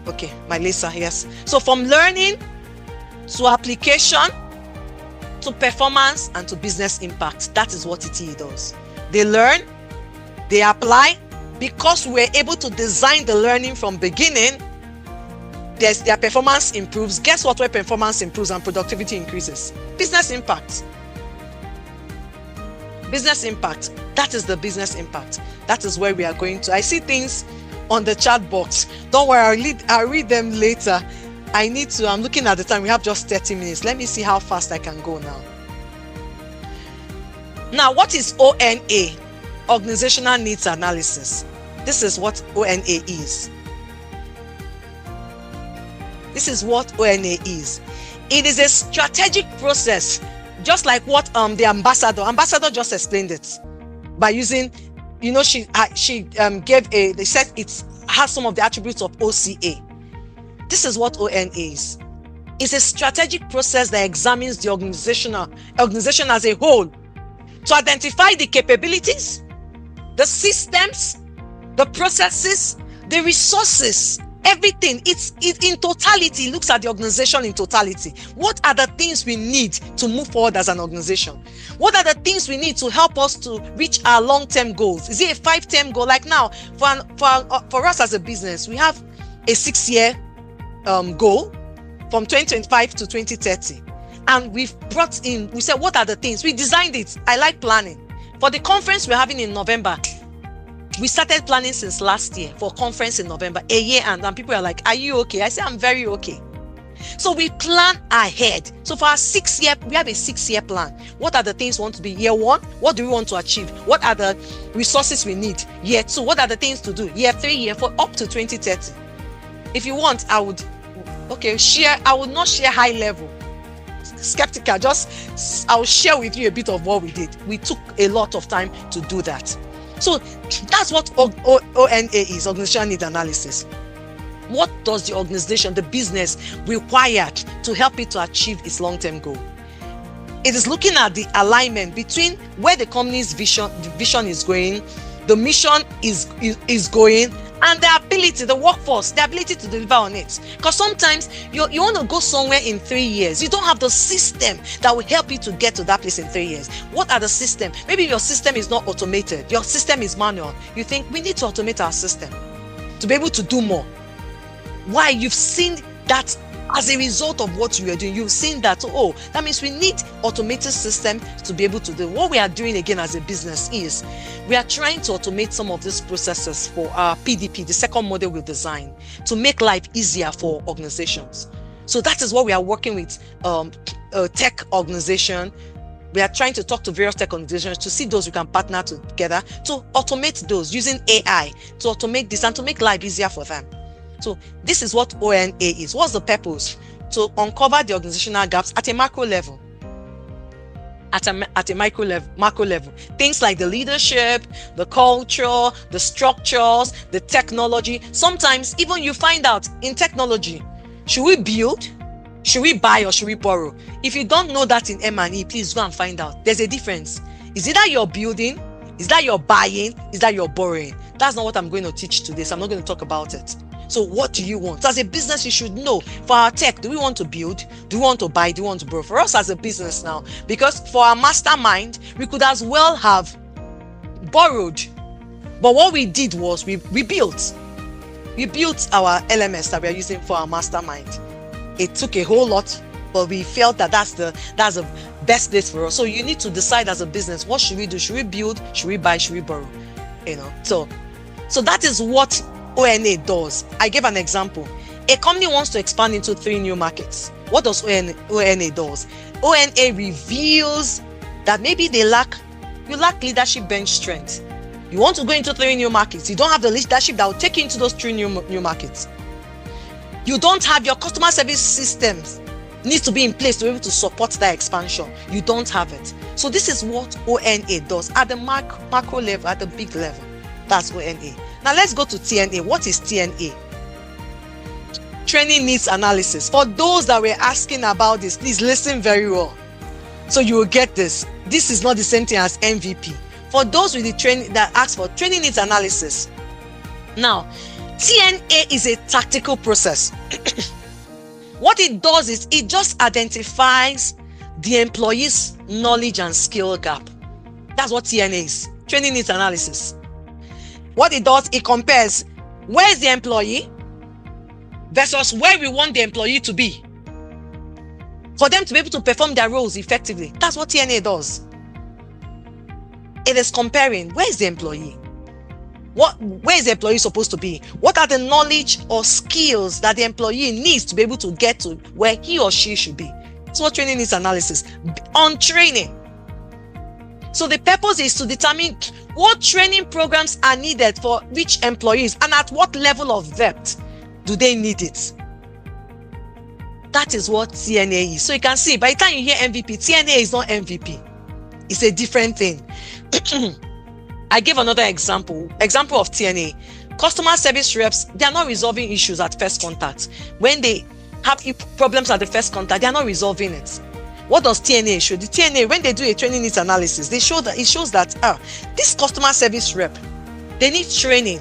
Okay, my laser, yes. So from learning to application to performance and to business impact, that is what TTE does. They learn, they apply. Because we're able to design the learning from beginning, their performance improves. Guess what? Where performance improves and productivity increases? Business impact. Business impact. That is the business impact. That is where we are going to. I see things on the chat box. Don't worry, I'll read them later. I'm looking at the time. We have just 30 minutes. Let me see how fast I can go now. Now, what is ONA? Organizational Needs Analysis. This is what ONA is. This is what ONA is. It is a strategic process, just like what the ambassador just explained it by using, she they said it has some of the attributes of OCA. This is what ONA is. It's a strategic process that examines the organization as a whole to identify the capabilities, the systems, the processes, the resources, everything. It in totality looks at the organization in totality. What are the things we need to move forward as an organization? What are the things we need to help us to reach our long-term goals? Is it a 5-term goal? Like now, for us as a business, we have a 6-year goal from 2025 to 2030. And we said, what are the things? We designed it. I like planning. For the conference we're having in November, we started planning since last year for a conference in November, a year, and people are like, are you okay? I say, I'm very okay. So we plan ahead. So for our 6-year, we have a 6-year plan. What are the things we want to be? Year 1, what do we want to achieve? What are the resources we need? Year 2, what are the things to do? Year 3, year 4, up to 2030. If you want, I would not share high level. Skeptical, I'll share with you a bit of what we did. We took a lot of time to do that. So that's what ONA is, Organizational Need Analysis. What does the organization, the business, require to help it to achieve its long-term goal? It is looking at the alignment between where the company's vision is going, the mission is going, and the ability, the workforce, the ability to deliver on it. Because sometimes you want to go somewhere in 3 years. You don't have the system that will help you to get to that place in 3 years. What are the systems? Maybe your system is not automated. Your system is manual. You think we need to automate our system to be able to do more. Why? You've seen that as a result of what you are doing. You've seen that, that means we need automated systems to be able to do. What we are doing again as a business is we are trying to automate some of these processes for our PDP, the second model we design, to make life easier for organizations. So that is what we are working with a tech organization. We are trying to talk to various tech organizations to see those we can partner together to automate those using AI to automate this and to make life easier for them. So this is what ONA is. What's the purpose? To uncover the organizational gaps at a macro level. At a macro level. Things like the leadership, the culture, the structures, the technology. Sometimes even you find out in technology, should we build? Should we buy or should we borrow? If you don't know that in M&E, please go and find out. There's a difference. Is it that you're building? Is that you're buying? Is that you're borrowing? That's not what I'm going to teach today, so I'm not going to talk about it. So what do you want? So as a business, you should know. For our tech, do we want to build? Do we want to buy? Do we want to borrow? For us as a business now, because for our mastermind, we could as well have borrowed. But what we did was we built. We built our LMS that we are using for our mastermind. It took a whole lot, but we felt that that's best place for us. So you need to decide as a business, what should we do? Should we build? Should we buy? Should we borrow? So that is what ONA does. I gave an example. A company wants to expand into 3 new markets. What does ONA does? ONA reveals that maybe you lack leadership bench strength. You want to go into 3 new markets. You don't have the leadership that will take you into those 3 new markets. You don't have your customer service systems needs to be in place to be able to support that expansion. You don't have it. So this is what ONA does at the macro level, at the big level. That's ONA. Now let's go to TNA. What is TNA? Training needs analysis. For those that were asking about this, please listen very well, so you will get this. This is not the same thing as NVP. For those with the training that ask for training needs analysis. Now, TNA is a tactical process. What it does is it just identifies the employee's knowledge and skill gap. That's what TNA is. Training needs analysis. What it does, it compares where is the employee versus where we want the employee to be for them to be able to perform their roles effectively. That's what TNA does. It is comparing where is the employee, where is the employee supposed to be, what are the knowledge or skills that the employee needs to be able to get to where he or she should be. That's what training needs analysis on training. So the purpose is to determine what training programs are needed for which employees and at what level of depth do they need it. That is what TNA is. So you can see, by the time you hear MVP, TNA is not MVP. It's a different thing. I give another example of TNA. Customer service reps, they are not resolving issues at first contact. When they have problems at the first contact, they are not resolving it. What does TNA show? The TNA, when they do a training needs analysis, it shows that this customer service rep, they need training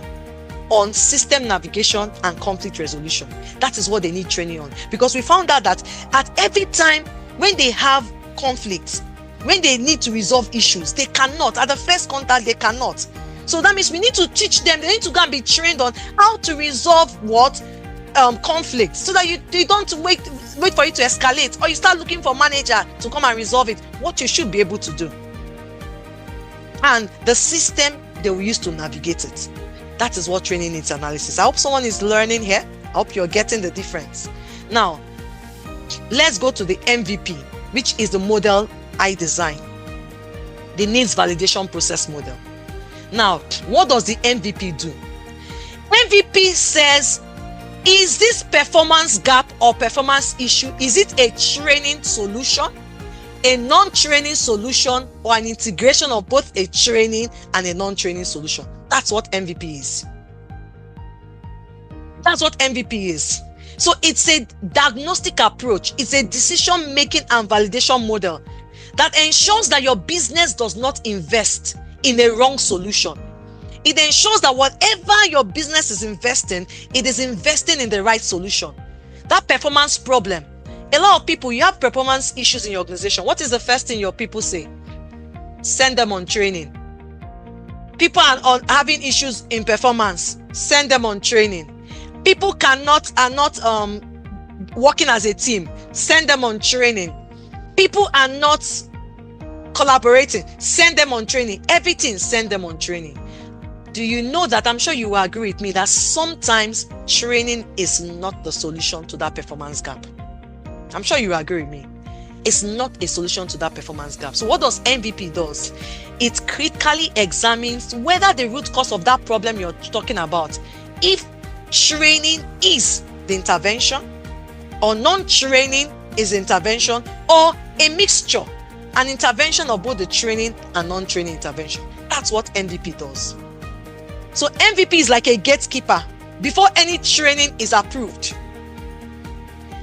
on system navigation and conflict resolution. That is what they need training on. Because we found out that at every time when they have conflicts, when they need to resolve issues, they cannot. At the first contact, they cannot. So that means we need to teach them. They need to go and be trained on how to resolve conflict, so that you don't wait for it to escalate, or you start looking for manager to come and resolve it. What you should be able to do, and the system they will use to navigate it. That is what training needs analysis. I hope someone is learning here. I hope you're getting the difference. Now, let's go to the MVP, which is the model I designed, the needs validation process model. Now, what does the MVP do? MVP says, is this performance gap or performance issue, is it a training solution, a non-training solution, or an integration of both a training and a non-training solution? That's what MVP is. That's what MVP is. So it's a diagnostic approach. It's a decision-making and validation model that ensures that your business does not invest in a wrong solution. It ensures that whatever your business is investing, it is investing in the right solution. That performance problem. A lot of people, you have performance issues in your organization. What is the first thing your people say? Send them on training. People are having issues in performance. Send them on training. People are not working as a team. Send them on training. People are not collaborating. Send them on training. Everything, send them on training. Do you know that, I'm sure you will agree with me, that sometimes training is not the solution to that performance gap? I'm sure you agree with me. It's not a solution to that performance gap. So what does MVP does? It critically examines whether the root cause of that problem you're talking about, if training is the intervention, or non-training is intervention, or a mixture, an intervention of both the training and non-training intervention. That's what MVP does. So MVP is like a gatekeeper before any training is approved.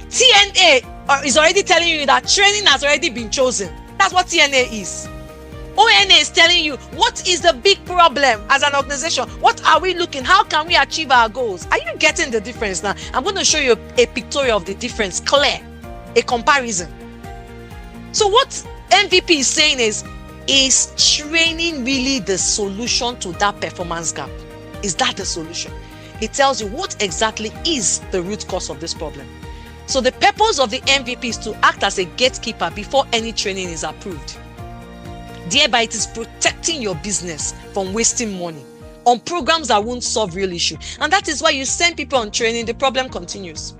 TNA is already telling you that training has already been chosen. That's what TNA is. ONA is telling you what is the big problem as an organization. What are we looking? How can we achieve our goals? Are you getting the difference now? I'm going to show you a pictorial of the difference, clear, a comparison. So what MVP is saying is training really the solution to that performance gap? Is that the solution? It tells you what exactly is the root cause of this problem. So the purpose of the MVP is to act as a gatekeeper before any training is approved. Thereby, it is protecting your business from wasting money on programs that won't solve real issue. And that is why you send people on training, the problem continues.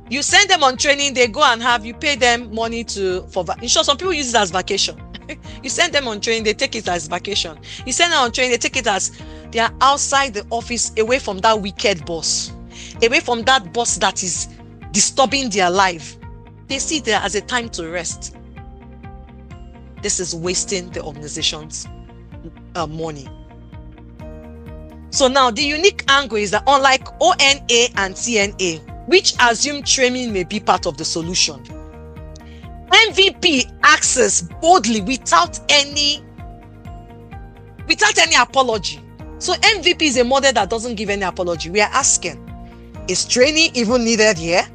You send them on training, they go and you pay them money in short, some people use it as vacation. You send them on training, they take it as vacation. You send them on training, they take it as they are outside the office, away from that wicked boss, away from that boss that is disturbing their life. They see it as a time to rest. This is wasting the organization's money. So now the unique angle is that unlike ONA and TNA, which assume training may be part of the solution, NVP acts boldly without any apology. So MVP is a model that doesn't give any apology. We are asking, is training even needed here?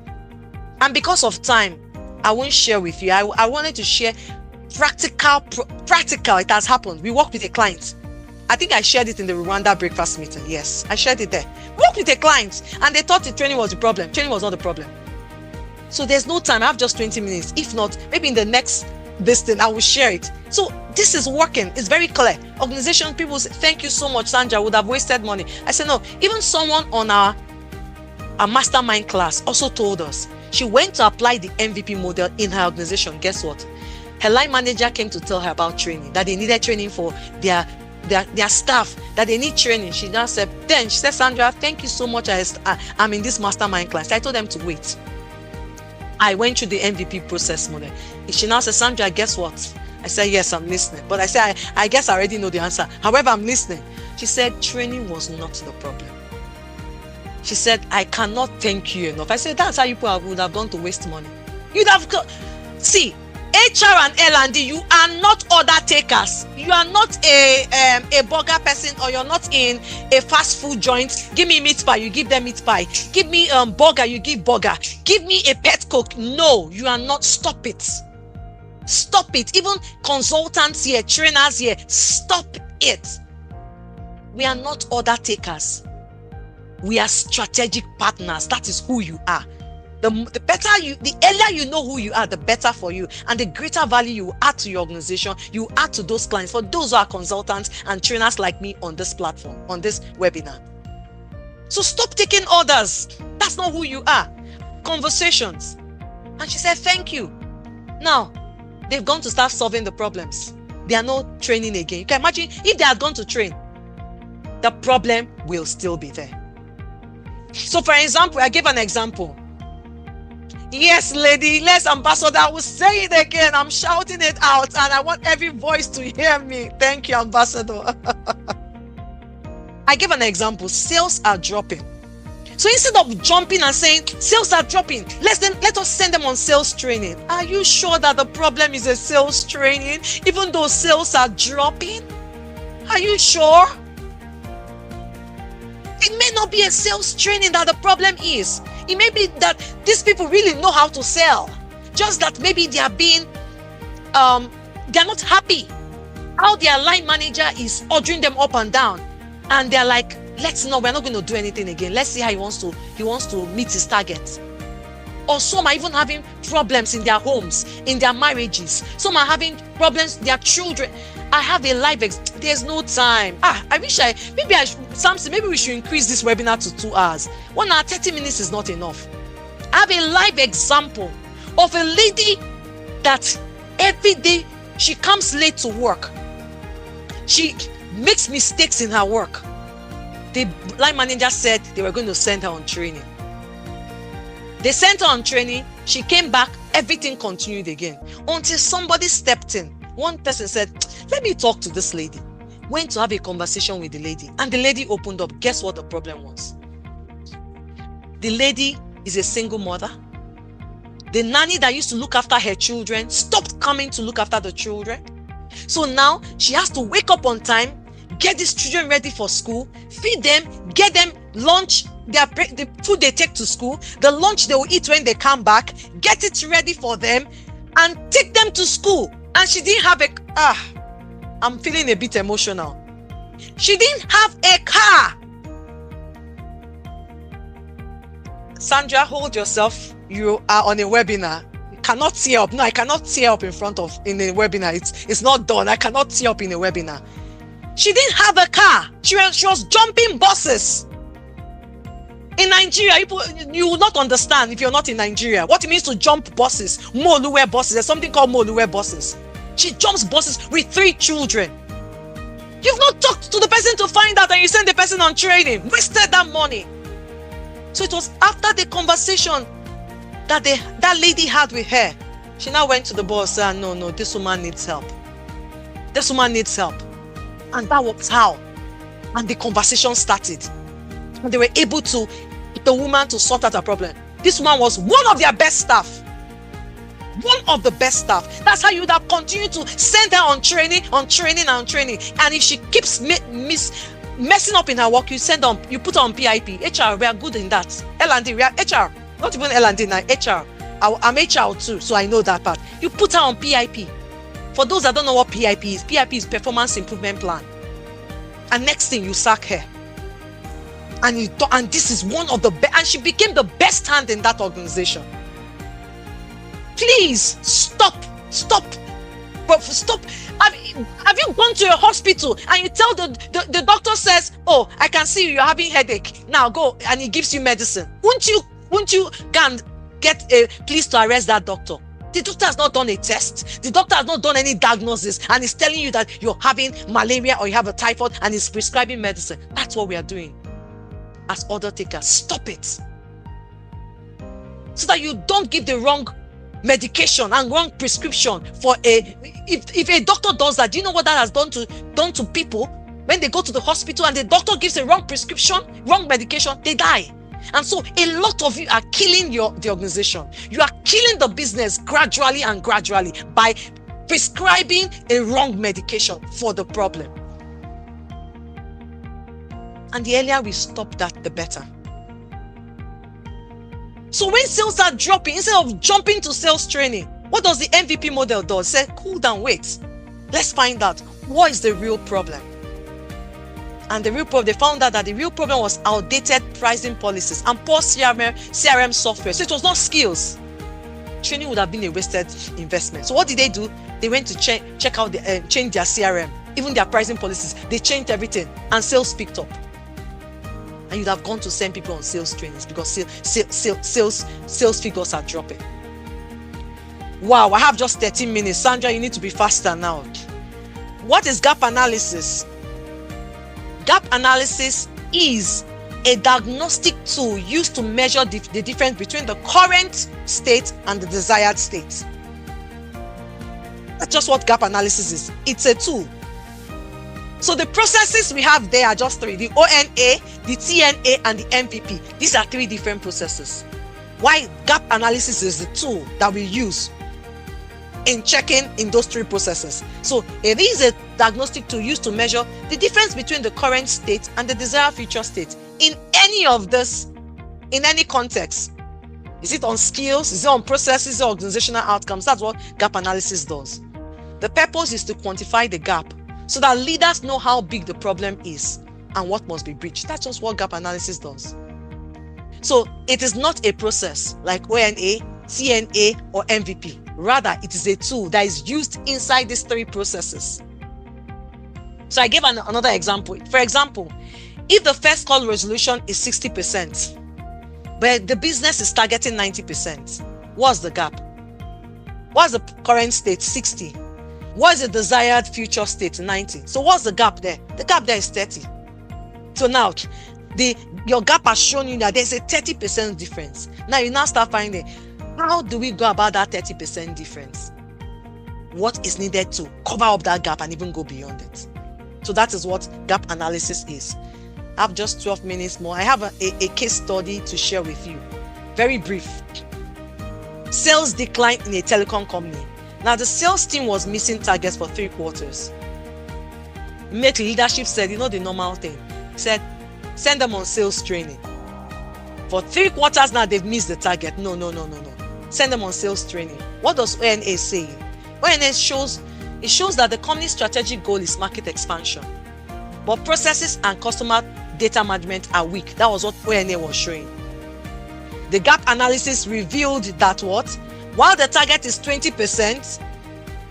And because of time, I won't share with you. I wanted to share practical. It has happened. We worked with a client. I think I shared it in the Rwanda breakfast meeting. Yes, I shared it there. Worked with a client and they thought the training was the problem. Training was not the problem. So there's no time. I have just 20 minutes. If not, maybe in the next thing, I will share it. So this is working. It's very clear. Organization people say, thank you so much, Sandra, would have wasted money. I said, no, even someone on our mastermind class also told us she went to apply the MVP model in her organization. Guess what? Her line manager came to tell her about training, that they needed training for their staff, that they need training. She said, Sandra, thank you so much. I'm in this mastermind class. I told them to wait. I went through the MVP process model. She now said, Sandra, guess what? I said, yes, I'm listening. But I said, I guess I already know the answer. However, I'm listening. She said, training was not the problem. She said, I cannot thank you enough. I said, that's how you would have gone to waste money. You'd have see, HR and L&D, you are not order takers. You are not a burger person, or you're not in a fast food joint. Give me meat pie, you give them meat pie. Give me burger, you give burger. Give me a pet coke. No, you are not. Stop it. Stop it. Even consultants here, trainers here, stop it. We are not order takers. We are strategic partners. That is who you are. The earlier you know who you are, the better for you, and the greater value you add to your organization, you add to those clients, for those who are consultants and trainers like me on this platform, on this webinar. So stop taking orders. That's not who you are. Conversations. And she said, thank you. Now, they've gone to start solving the problems. They are not training again. You can imagine if they had gone to train, the problem will still be there. So for example, I gave an example. Yes, lady, yes, ambassador, I will say it again. I'm shouting it out and I want every voice to hear me. Thank you, ambassador. I give an example. Sales are dropping. So instead of jumping and saying, sales are dropping, let us send them on sales training. Are you sure that the problem is a sales training, even though sales are dropping? Are you sure? It may not be a sales training that the problem is. It may be that these people really know how to sell. Just that maybe they are being, they're not happy how their line manager is ordering them up and down. And they're like, we're not going to do anything again. Let's see how he wants to meet his target. Or some are even having problems in their homes, in their marriages. Some are having problems, their children. I have a live there's no time. Maybe we should increase this webinar to 2 hours. 1 hour, 30 minutes is not enough. I have a live example of a lady that every day she comes late to work. She makes mistakes in her work. The line manager said they were going to send her on training. They sent her on training. She came back. Everything continued again until somebody stepped in. One person said, let me talk to this lady. Went to have a conversation with the lady, and the lady opened up. Guess what the problem was? The lady is a single mother. The nanny that used to look after her children stopped coming to look after the children. So now she has to wake up on time, get these children ready for school, feed them, get them lunch, the food they take to school, the lunch they will eat when they come back, get it ready for them, and take them to school. And she didn't have I'm feeling a bit emotional. She didn't have a car. Sandra, hold yourself. You are on a webinar. You cannot tear up. No, I cannot tear up in a webinar. It's not done. I cannot tear up in a webinar. She didn't have a car. She was jumping buses. In Nigeria, you will not understand if you're not in Nigeria what it means to jump buses. Moluwe buses. There's something called Moluwe buses. She jumps buses with 3 children. You've not talked to the person to find out, and you send the person on training. Wasted that money. So it was after the conversation that lady had with her. She now went to the boss and said, no, this woman needs help. This woman needs help. And that was how. And the conversation started. And they were able to get the woman to sort out her problem. This woman was one of their best staff. One of the best staff. That's how you would have continued to send her on training. And if she keeps messing up in her work, you put her on PIP. HR, we are good in that. L&D, we are HR. Not even L&D now, HR. I'm HR too, so I know that part. You put her on PIP. For those that don't know what PIP is Performance Improvement Plan. And next thing, you sack her. And this is one of the best. And she became the best hand in that organization. Please stop. Have you gone to a hospital and you tell the doctor says, oh, I can see you're having headache. Now go, and he gives you medicine. Won't you get a police to arrest that doctor? The doctor has not done a test. The doctor has not done any diagnosis, and he's telling you that you're having malaria or you have a typhoid, and he's prescribing medicine. That's what we are doing as order takers. Stop it. So that you don't give the wrong medication and wrong prescription for if a doctor does that. Do you know what that has done to people? When they go to the hospital and the doctor gives a wrong prescription, wrong medication, they die. And so a lot of you are killing the organization. You are killing the business gradually by prescribing a wrong medication for the problem. And the earlier we stop that, the better. So when sales are dropping, instead of jumping to sales training, what does the NVP model do? Say, cool down, wait. Let's find out what is the real problem. And the real problem, they found out that the real problem was outdated pricing policies and poor CRM software. So it was not skills. Training would have been a wasted investment. So what did they do? They went to check out, change their CRM, even their pricing policies. They changed everything, and sales picked up. And you'd have gone to send people on sales trainings because sales figures are dropping. Wow, I have just 13 minutes. Sandra, you need to be faster now. What is gap analysis? Gap analysis is a diagnostic tool used to measure the difference between the current state and the desired state. That's just what gap analysis is. It's a tool. So the processes we have there are just 3: the ONA, the TNA, and the NVP. These are 3 different processes. Why gap analysis is the tool that we use in checking in those 3 processes. So it is a diagnostic tool used to measure the difference between the current state and the desired future state in any of this, in any context. Is it on skills? Is it on processes or organizational outcomes? That's what gap analysis does. The purpose is to quantify the gap so that leaders know how big the problem is and what must be breached. That's just what gap analysis does. So it is not a process like ONA, TNA, or MVP. Rather, it is a tool that is used inside these 3 processes. So I gave another example. For example, if the first call resolution is 60%, but the business is targeting 90%, what's the gap? What's the current state? 60. What's the desired future state? 90. So what's the gap there? The gap there is 30. So now, your gap has shown you that there's a 30% difference. Now you now start finding, how do we go about that 30% difference? What is needed to cover up that gap and even go beyond it? So that is what gap analysis is. I have just 12 minutes more. I have a case study to share with you. Very brief. Sales decline in a telecom company. Now the sales team was missing targets for 3 quarters. Leadership said, the normal thing. Said, send them on sales training. For 3 quarters now, they've missed the target. No. Send them on sales training. What does ONA say? ONA shows that the company's strategic goal is market expansion, but processes and customer data management are weak. That was what ONA was showing. the gap analysis revealed that what? While the target is 20%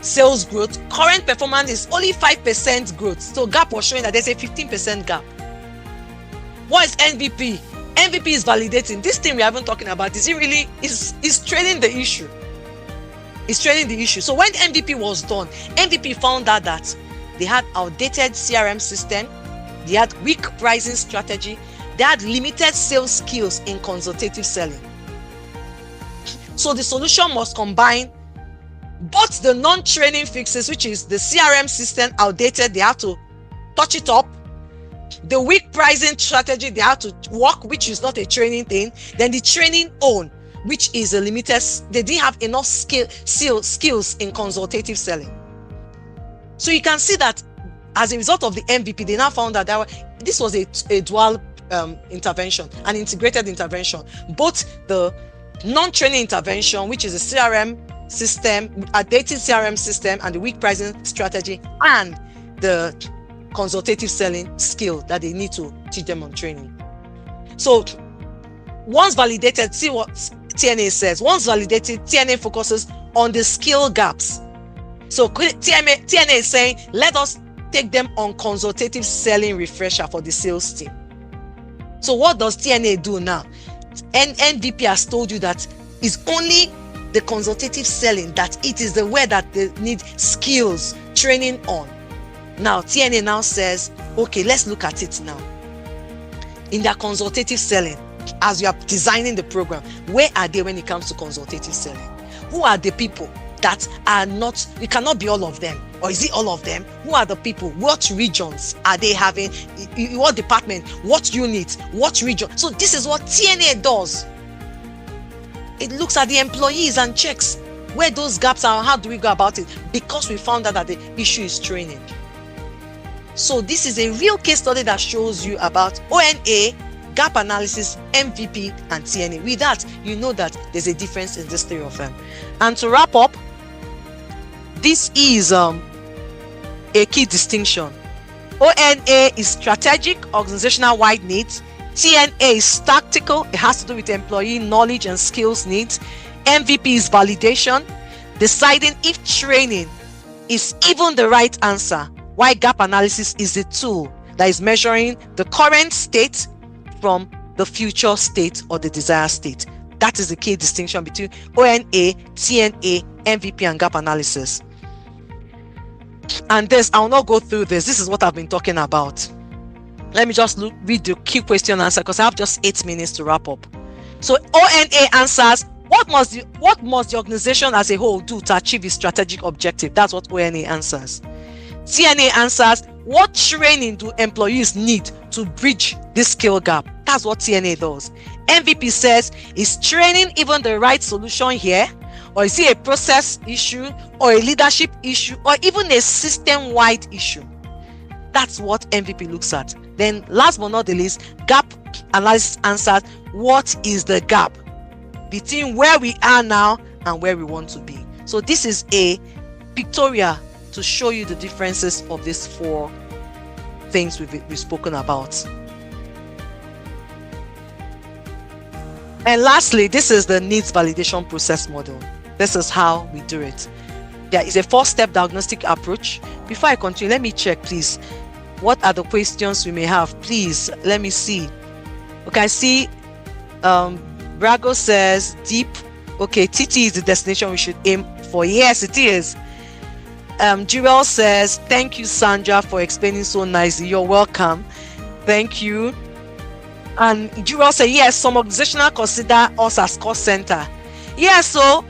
sales growth, current performance is only 5% growth. So gap was showing that there's a 15% gap. What is NVP? NVP is validating. This thing we haven't talking about, is training the issue. It's training the issue. So when MVP was done, MVP found out that they had outdated CRM system, they had weak pricing strategy, they had limited sales skills in consultative selling. So the solution must combine both the non-training fixes, which is the CRM system outdated, they have to touch it up, the weak pricing strategy they have to work, which is not a training thing, then the training own, which is a limited, they didn't have enough skills in consultative selling. So you can see that as a result of the MVP, they now found that this was a dual intervention, an integrated intervention. Both the non-training intervention, which is a CRM system, outdated CRM system, and the weak pricing strategy, and the consultative selling skill that they need to teach them on training. So once validated, see what TNA says. Once validated, TNA focuses on the skill gaps. So TNA is saying, let us take them on consultative selling refresher for the sales team. So what does TNA do now? NVP has told you that it's only the consultative selling, that it is the way that they need skills, training on. Now, TNA now says, okay, let's look at it now. In their consultative selling, as you are designing the program, where are they when it comes to consultative selling? Who are the people that are not, it cannot be all of them, or is it all of them? Who are the people? What regions are they having? What department? What unit? What region? So this is what TNA does. It looks at the employees and checks where those gaps are. How do we go about it? Because we found out that the issue is training. So this is a real case study that shows you about ONA, gap analysis, MVP, and TNA. With that, you know that there's a difference in this three of them. And to wrap up, this is a key distinction. ONA is strategic, organizational-wide needs. TNA is tactical. It has to do with employee knowledge and skills needs. MVP is validation, deciding if training is even the right answer, while gap analysis is the tool that is measuring the current state from the future state or the desired state. That is the key distinction between ONA, TNA, MVP, and gap analysis. And this, I will not go through this. This is what I've been talking about. Let me just read the key question answer, because I have just 8 minutes to wrap up. So ONA answers, what must the organization as a whole do to achieve its strategic objective? That's what ONA answers. TNA answers, what training do employees need to bridge this skill gap? That's what TNA does. MVP says, is training even the right solution here? Or is it a process issue, or a leadership issue, or even a system-wide issue? That's what MVP looks at. Then last but not the least, gap analysis answers, what is the gap between where we are now and where we want to be? So this is a pictorial to show you the differences of these 4 things we've spoken about. And lastly, this is the needs validation process model. This is how we do it. There is a 4-step diagnostic approach. Before I continue, let me check, please. What are the questions we may have? Please, let me see. Okay, I see Brago says deep. Okay, TT is the destination we should aim for. Yes, it is. Jewel says, thank you, Sandra, for explaining so nicely. You're welcome. Thank you. And Jewel says, yes, some organizations consider us as cost center. Yes, so,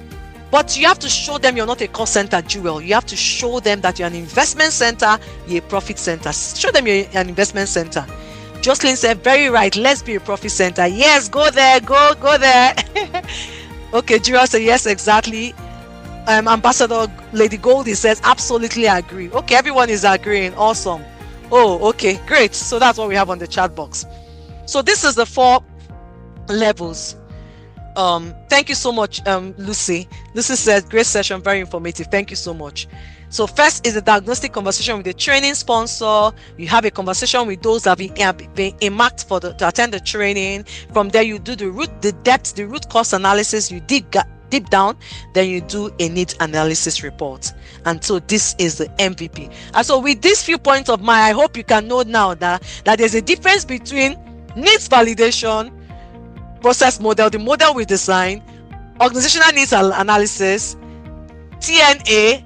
but you have to show them you're not a cost center, Jewel. You have to show them that you're an investment center, you're a profit center. Show them you're an investment center. Jocelyn said, very right, let's be a profit center. Yes, go there, go there. Okay, Jewel said, yes, exactly. Ambassador Lady Goldie says, absolutely agree. Okay, everyone is agreeing. Awesome. Oh, okay, great. So that's what we have on the chat box. So this is the 4 levels. Thank you so much, Lucy. Lucy says, great session, very informative. Thank you so much. So first is the diagnostic conversation with the training sponsor. You have a conversation with those that have been earmarked to attend the training. From there, you do the root cause analysis. You dig deep down, then you do a needs analysis report. And so this is the MVP. And so with these few points of mine, I hope you can know now that there's a difference between needs validation, process model, the model we design, organizational needs analysis, TNA,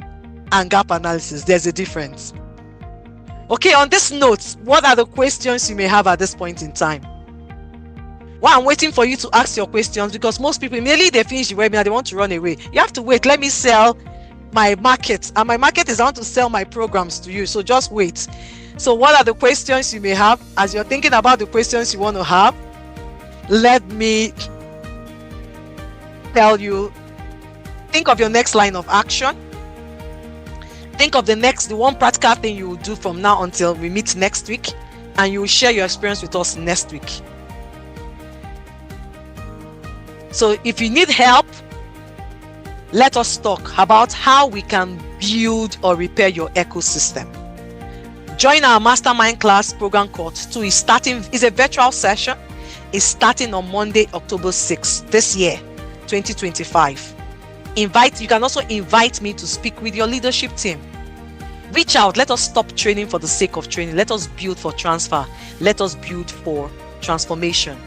and gap analysis. There's a difference. Okay, on this note, what are the questions you may have at this point in time? While I'm waiting for you to ask your questions, because most people, immediately they finish the webinar, they want to run away. You have to wait. Let me sell my market. And my market is I want to sell my programs to you. So just wait. So what are the questions you may have? As you're thinking about the questions you want to have, let me tell you, think of your next line of action. Think of the one practical thing you will do from now until we meet next week, and you will share your experience with us next week. So if you need help, let us talk about how we can build or repair your ecosystem. Join our mastermind class program cohort 2 is starting. It's a virtual session. It's starting on Monday, October 6th this year, 2025. You can also invite me to speak with your leadership team. Reach out. Let us stop training for the sake of training. Let us build for transfer. Let us build for transformation.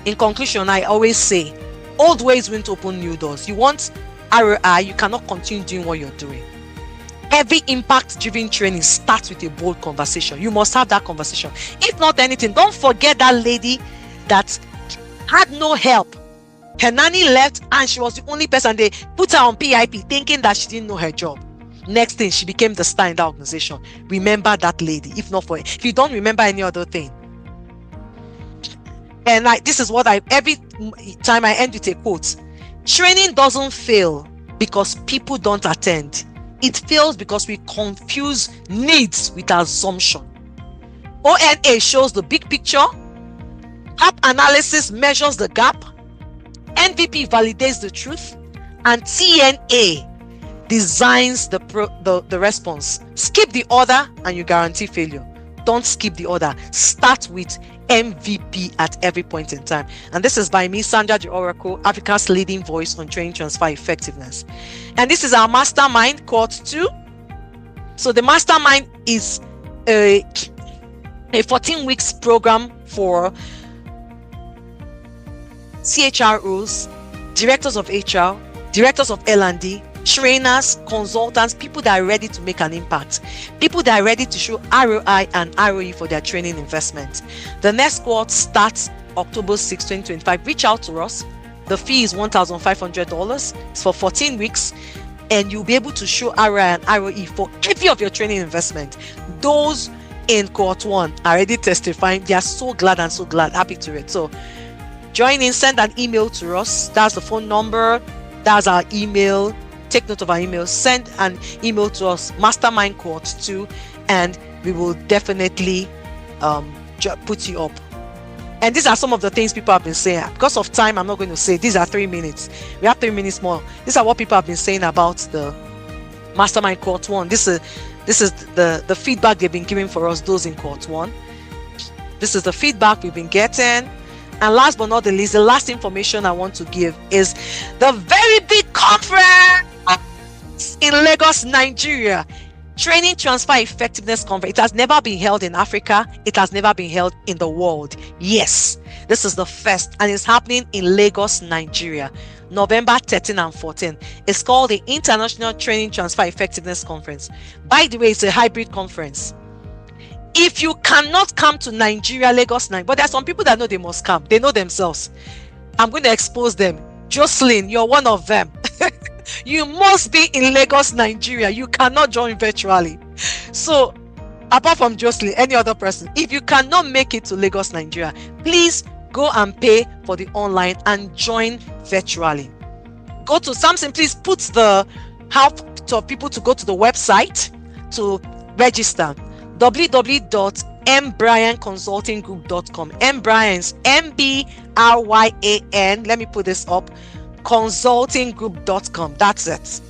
In conclusion, I always say, old ways won't open new doors. You want ROI, you cannot continue doing what you're doing. Every impact-driven training starts with a bold conversation. You must have that conversation. If not anything, don't forget that lady that had no help. Her nanny left and she was the only person. They put her on PIP thinking that she didn't know her job. Next thing, she became the star in that organization. Remember that lady. If you don't remember any other thing. And this is what every time I end with a quote. Training doesn't fail because people don't attend. It fails because we confuse needs with assumption. ONA shows the big picture. Gap analysis measures the gap. NVP validates the truth, and TNA designs the response. Skip the order and you guarantee failure. Don't skip the order. Start with MVP at every point in time. And this is by me, Sandra the Oracle, Africa's leading voice on training transfer effectiveness. And this is our mastermind cohort 2. So the mastermind is a 14 weeks program for CHROs, directors of HR, directors of L&D, trainers, consultants, people that are ready to make an impact, people that are ready to show ROI and ROE for their training investment. The next cohort starts October 6, 2025. Reach out to us. The fee is $1,500. It's for 14 weeks, and you'll be able to show ROI and ROE for every of your training investment. Those in cohort 1 are already testifying. They are so glad, happy to it. So join in, send an email to us. That's the phone number. That's our email. Take note of our email. Send an email to us, Mastermind Cohort 2, and we will definitely put you up. And these are some of the things people have been saying. Because of time, I'm not going to say. These are 3 minutes. We have 3 minutes more. These are what people have been saying about the Mastermind Cohort 1. This is the feedback they've been giving for us, those in Cohort 1. This is the feedback we've been getting. And last but not the least, the last information I want to give is the very big conference in Lagos, Nigeria. Training Transfer Effectiveness Conference. It has never been held in Africa. It has never been held in the world. Yes, this is the first, and it's happening in Lagos, Nigeria, November 13 and 14. It's called the International Training Transfer Effectiveness Conference. By the way, it's a hybrid conference. If you cannot come to Nigeria, Lagos, but there are some people that know they must come. They know themselves. I'm going to expose them. Jocelyn, you're one of them. You must be in Lagos, Nigeria. You cannot join virtually. So, apart from Jocelyn, any other person, if you cannot make it to Lagos, Nigeria, please go and pay for the online and join virtually. Go to Samson, please put the how to people to go to the website to register. www.mbryanconsultinggroup.com. Mbryan's MBRYAN. Let me put this up. Consultinggroup.com. That's it.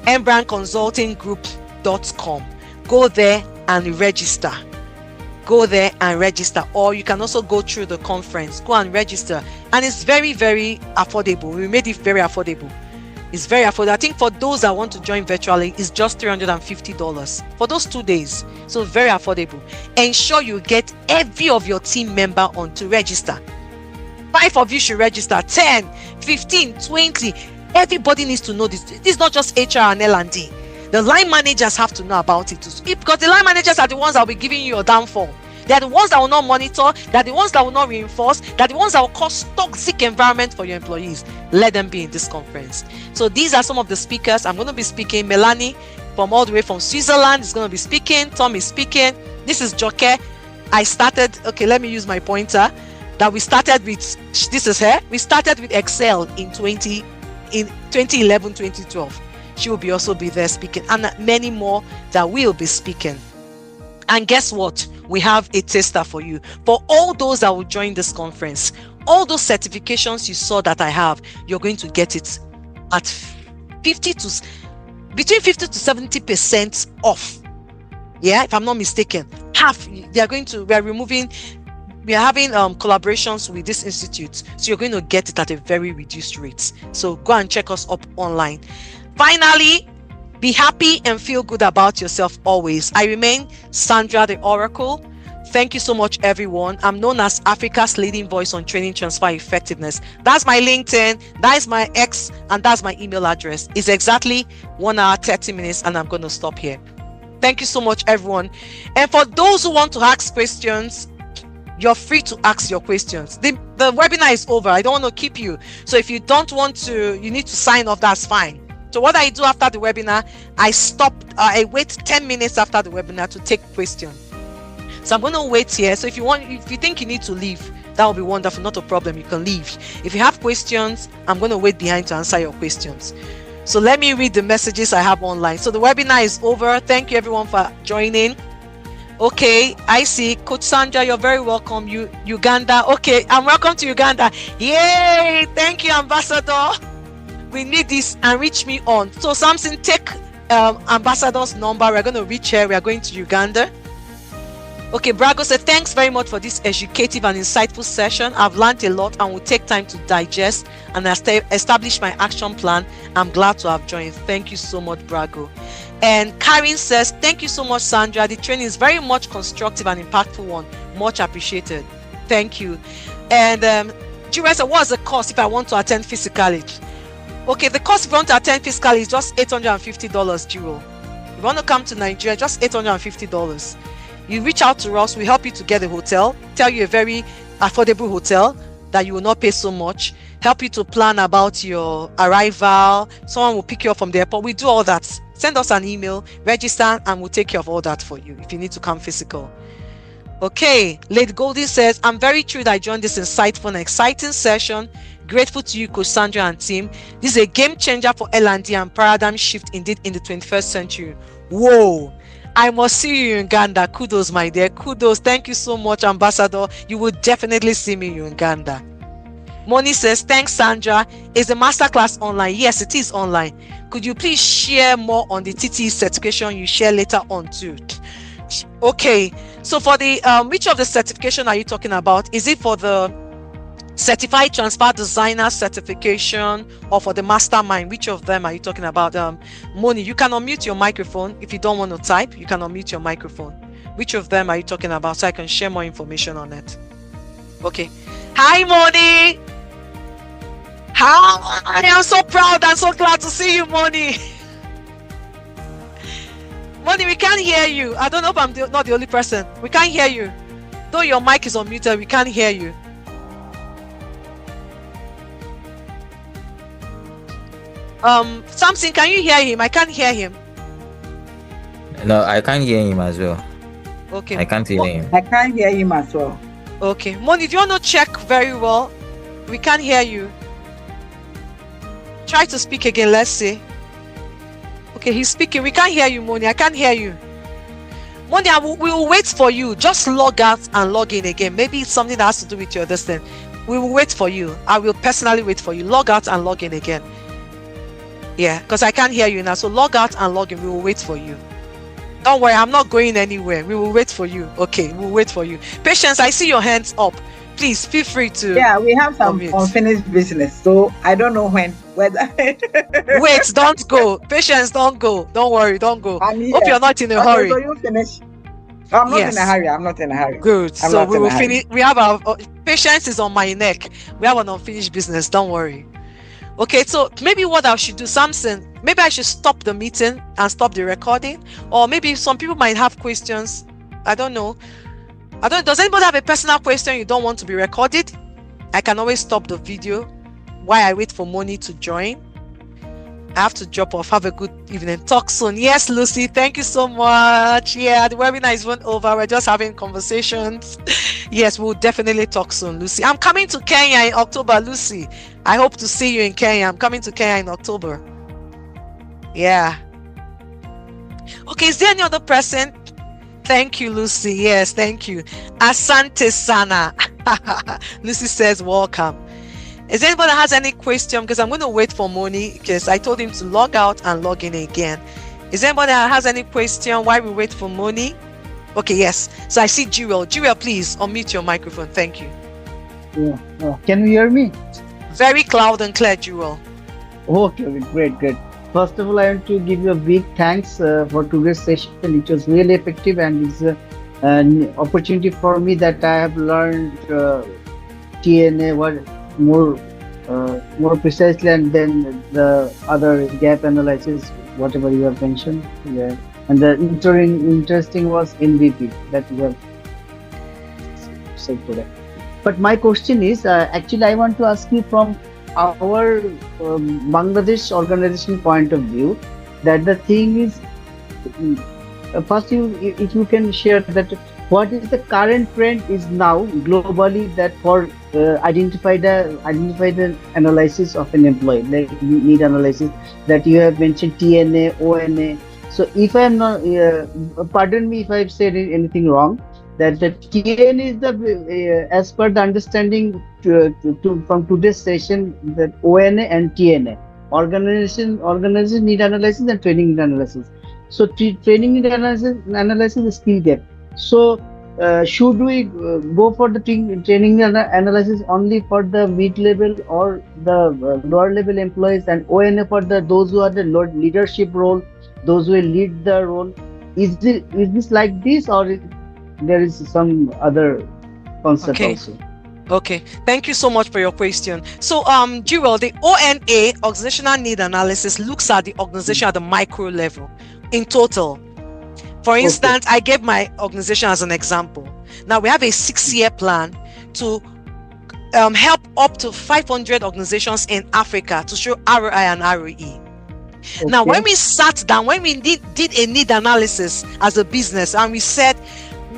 mbrandconsultinggroup.com. Go there and register. Go there and register, or you can also go through the conference. Go and register, and it's very, very affordable. We made it very affordable. It's very affordable. I think for those that want to join virtually, it's just $350 for those 2 days. So very affordable. Ensure you get every of your team member on to register. 5 of you should register. 10, 15, 20. Everybody needs to know this. This is not just HR and L&D. The line managers have to know about it too, because the line managers are the ones that will be giving you your downfall. They are the ones that will not monitor. They are the ones that will not reinforce. They are the ones that will cause toxic environment for your employees. Let them be in this conference. So these are some of the speakers. I'm going to be speaking. Melanie from all the way from Switzerland is going to be speaking. Tom is speaking. This is Joke. I started, okay, let me use my pointer. That we started with, this is her. We started with Excel in 2011, 2012. She will also be there speaking, and many more that will be speaking. And guess what? We have a taster for you. For all those that will join this conference, all those certifications you saw that I have, you're going to get it at between 50 to 70% off. Yeah, if I'm not mistaken. Half. We are having collaborations with this institute, so you're going to get it at a very reduced rate. So go and check us up online. Finally, be happy and feel good about yourself always. I remain Sandra the Oracle. Thank you so much, everyone. I'm known as Africa's leading voice on training transfer effectiveness. That's my LinkedIn, that's my X, and that's my email address. It's exactly 1 hour, 30 minutes, and I'm going to stop here. Thank you so much, everyone. And for those who want to ask questions, you're free to ask your questions. The webinar is over. I don't want to keep you. So if you don't want to, you need to sign off, that's fine. So what I do after the webinar, I wait 10 minutes after the webinar to take questions. So I'm going to wait here. So if you think you need to leave, that will be wonderful. Not a problem. You can leave. If you have questions, I'm going to wait behind to answer your questions. So let me read the messages I have online. So the webinar is over. Thank you everyone for joining. Okay, I see. Coach Sandra, you're very welcome. Uganda. Okay, I'm welcome to Uganda. Yay! Thank you, Ambassador. We need this, and reach me on. So Samson, take Ambassador's number. We're going to reach her. We are going to Uganda. Okay, Brago said, thanks very much for this educative and insightful session. I've learned a lot and will take time to digest and establish my action plan. I'm glad to have joined. Thank you so much, Brago. And Karen says, thank you so much, Sandra. The training is very much constructive and impactful one. Much appreciated. Thank you. And Jure said, what's the cost if I want to attend physically? Okay, the cost if you want to attend physically is just $850, Jiro. If you want to come to Nigeria, just $850. You reach out to us, we help you to get a hotel, tell you a very affordable hotel that you will not pay so much, help you to plan about your arrival, someone will pick you up from the airport. We do all that. Send us an email, register, and we'll take care of all that for you if you need to come physical. Okay, Lady Goldie says, I'm very thrilled I joined this insightful and exciting session. Grateful to you, Coach Sandra and team. This is a game changer for L&D and paradigm shift indeed in the 21st century. Whoa! I must see you in Uganda. Kudos, my dear. Kudos. Thank you so much, Ambassador. You will definitely see me in Uganda. Moni says, thanks, Sandra. Is the masterclass online? Yes, it is online. Could you please share more on the TTE certification you share later on too? Okay. So for the which of the certification are you talking about? Is it for the Certified Transfer Designer certification or for the Mastermind? Which of them are you talking about? Moni, you can unmute your microphone. If you don't want to type, you can unmute your microphone. Which of them are you talking about so I can share more information on it? Okay. Hi, Moni. Hi. I am so proud and so glad to see you, Moni. Moni, we can't hear you. I don't know if I'm not the only person. We can't hear you. Though your mic is unmuted, we can't hear you. Samson, can you hear him? I can't hear him. No, I can't hear him as well. Okay. I can't hear him. I can't hear him as well. Okay. Moni, if you want to check very well, we can't hear you. Try to speak again, let's see. Okay, he's speaking. We can't hear you, Moni. I can't hear you. Moni, we will wait for you. Just log out and log in again. Maybe it's something that has to do with your distance. We will wait for you. I will personally wait for you. Log out and log in again. Yeah, because I can't hear you now. So log out and log in. We will wait for you. Don't worry, I'm not going anywhere. We will wait for you. Okay, we'll wait for you. Patience, I see your hands up. Please feel free to. Yeah, we have some unmute. unfinished business, so I don't know whether. Wait, don't go. Patience, don't go. Don't worry, don't go. I'm here. Hope you're not in a Okay, hurry. so you finish. I'm not Yes. in a hurry. I'm not in a hurry. Good. I'm So not we in a will hurry. finish. We have our patience is on my neck. We have an unfinished business. Don't worry. Okay, so maybe what I should do, Samson, maybe I should stop the meeting and stop the recording, or maybe some people might have questions. I don't know. Does anybody have a personal question you don't want to be recorded? I can always stop the video while I wait for Moni to join. I have to drop off. Have a good evening. Talk soon. Yes, Lucy, thank you so much. Yeah, the webinar is not over. We're just having conversations. Yes, we'll definitely talk soon, Lucy. I'm coming to Kenya in October, Lucy. I hope to see you in Kenya. I'm coming to Kenya in October. Yeah. Okay, is there any other person? Thank you, Lucy. Yes, thank you. Asante Sana. Lucy says, welcome. Is anybody has any question? Because I'm going to wait for Moni, because I told him to log out and log in again. Is anybody that has any question while we wait for Moni? Okay, yes. So I see Jewel. Jewel, please unmute your microphone. Thank you. Yeah. Can you hear me? Very loud and clear, Jewel. Okay, great. First of all, I want to give you a big thanks for today's session. It was really effective, and it's an opportunity for me that I have learned TNA more precisely, and then the other gap analysis, whatever you have mentioned. Yeah. And the interesting was NVP that you have said today. But my question is, actually, I want to ask you from our Bangladesh organization point of view, that the thing is, first, if you can share that, what is the current trend is now globally that for identify the analysis of an employee, like need analysis that you have mentioned TNA, ONA. So if I am not, pardon me if I have said anything wrong, that the TNA is the, as per the understanding from today's session, that ONA and TNA, organization need analysis and training need analysis. So training need analysis is skill gap. So should we go for the training analysis only for the mid-level or the lower level employees, and ONA for those who are the leadership role, those who will lead the role? Is this like this, or there is some other concept also? Okay, thank you so much for your question. So, Jewel, the ONA, organizational need analysis, looks at the organization at the micro level in total. For instance, I gave my organization as an example. Now we have a 6-year plan to help up to 500 organizations in Africa to show ROI and ROE. Now, when we sat down, when we did a need analysis as a business, and we said,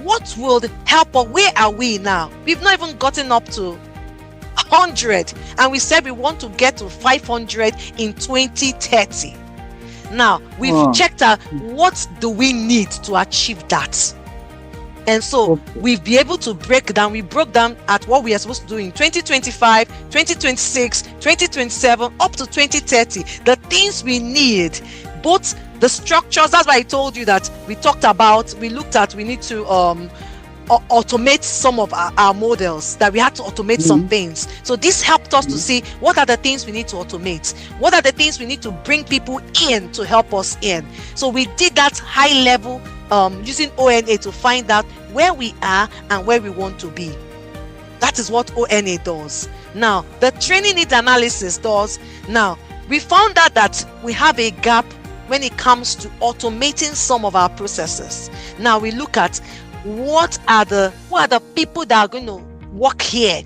what will help us? Where are we now? We've not even gotten up to 100, and we said we want to get to 500 in 2030. Now we've checked out what do we need to achieve that, and so we've been able to break down. We broke down at what we are supposed to do in 2025, 2026, 2027, up to 2030. The things we need, both the structures. That's why I told you that we looked at, we need to automate some of our models, that we had to automate some things. So this helped us to see what are the things we need to automate, what are the things we need to bring people in to help us in. So we did that high level using ONA to find out where we are and where we want to be. That is what ONA does. Now the training need analysis does. Now we found out that we have a gap when it comes to automating some of our processes. Now we look at what are the people that are going to work here?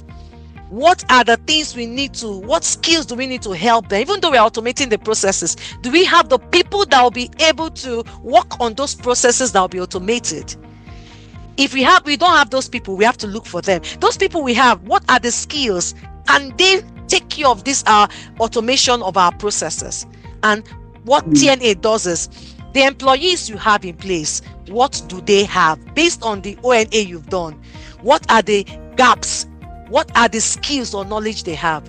What are the things what skills do we need to help them? Even though we're automating the processes, do we have the people that will be able to work on those processes that will be automated? If we don't have those people, we have to look for them. Those people we have, what are the skills? Can they take care of this automation of our processes? And what TNA does is, the employees you have in place, what do they have? Based on the ONA you've done, what are the gaps? What are the skills or knowledge they have?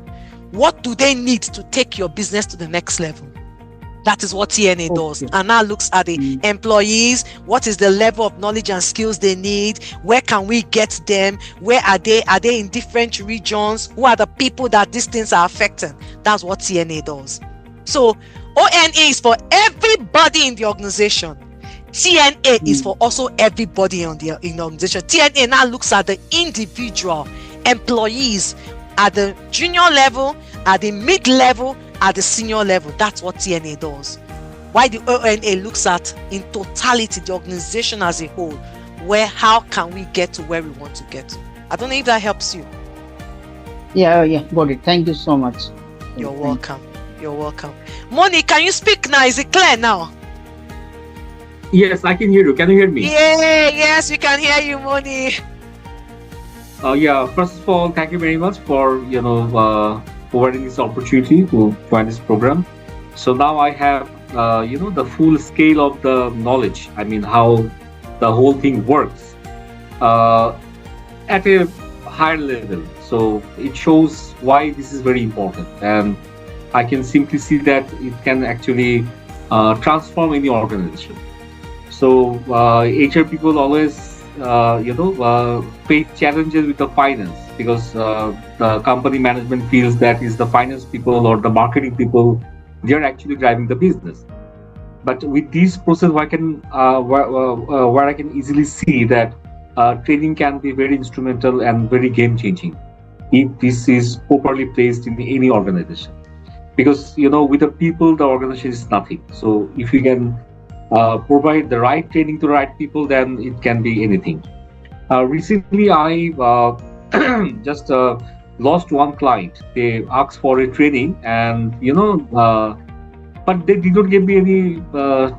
What do they need to take your business to the next level? That is what TNA does. Okay. And now looks at the employees. What is the level of knowledge and skills they need? Where can we get them? Where are they? Are they in different regions? Who are the people that these things are affecting? That's what TNA does. So ONA is for everybody in the organization. TNA is for also everybody in the organization. TNA now looks at the individual employees at the junior level, at the mid-level, at the senior level. That's what TNA does. Why the ONA looks at in totality the organization as a whole, how can we get to where we want to get to. I don't know if that helps you. Yeah, got it. Thank you so much. You're welcome. You're welcome. Moni, can you speak now? Is it clear now? Yes, I can hear you. Can you hear me? Yeah, yes, we can hear you, Moni. Yeah. First of all, thank you very much for providing this opportunity to join this program. So now I have the full scale of the knowledge. I mean, how the whole thing works at a higher level. So it shows why this is very important, and I can simply see that it can actually transform any organization. So HR people always face challenges with the finance, because the company management feels that is the finance people or the marketing people, they are actually driving the business. But with this process, where I can easily see that training can be very instrumental and very game changing if this is properly placed in any organization. Because with the people, the organization is nothing. So if you can provide the right training to the right people, then it can be anything. Recently, I just lost one client. They asked for a training, and but they did not give me any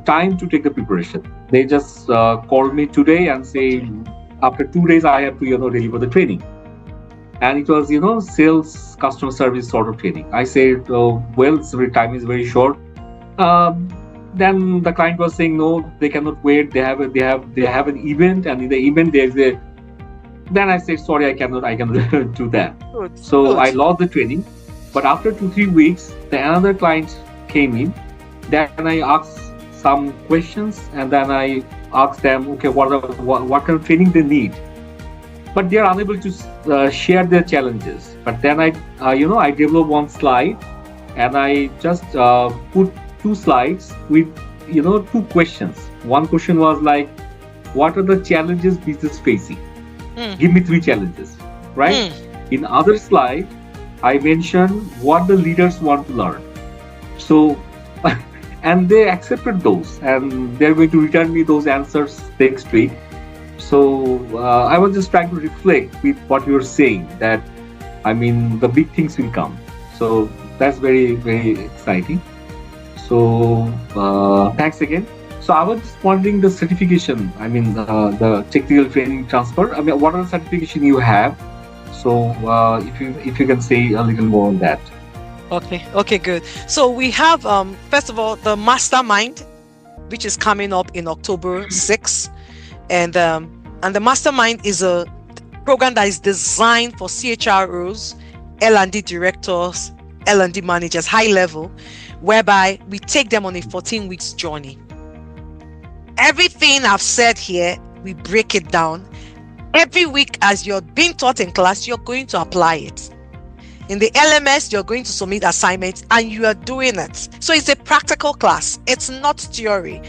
time to take the preparation. They just called me today and say, after 2 days, I have to deliver the training. And it was sales, customer service sort of training. I said, well, time is very short. Then the client was saying, no, they cannot wait. They have an event, and in the event there's a. Then I said, sorry, I cannot do that. Good. I lost the training. But after 2-3 weeks, another client came in. Then I asked some questions, and then I asked them, okay, what kind of training they need. But they are unable to share their challenges. But then I developed one slide, and I just put 2 slides with 2 questions. One question was like, what are the challenges business facing? Give me 3 challenges, right? In other slide, I mentioned what the leaders want to learn. So, and they accepted those, and they're going to return me those answers next week. So I was just trying to reflect with what you're saying, that I mean the big things will come. So that's very, very exciting. So thanks again. So I was just wondering the certification, I mean the technical training transfer. I mean, what are the certification you have? So if you can say a little more on that. Okay, good. So we have first of all the mastermind, which is coming up in October 6th, and the mastermind is a program that is designed for CHROs, L&D directors, L&D managers, high level, whereby we take them on a 14 weeks journey. Everything I've said here, we break it down. Every week, as you're being taught in class, you're going to apply it. In the LMS, you're going to submit assignments, and you are doing it. So it's a practical class. It's not theory.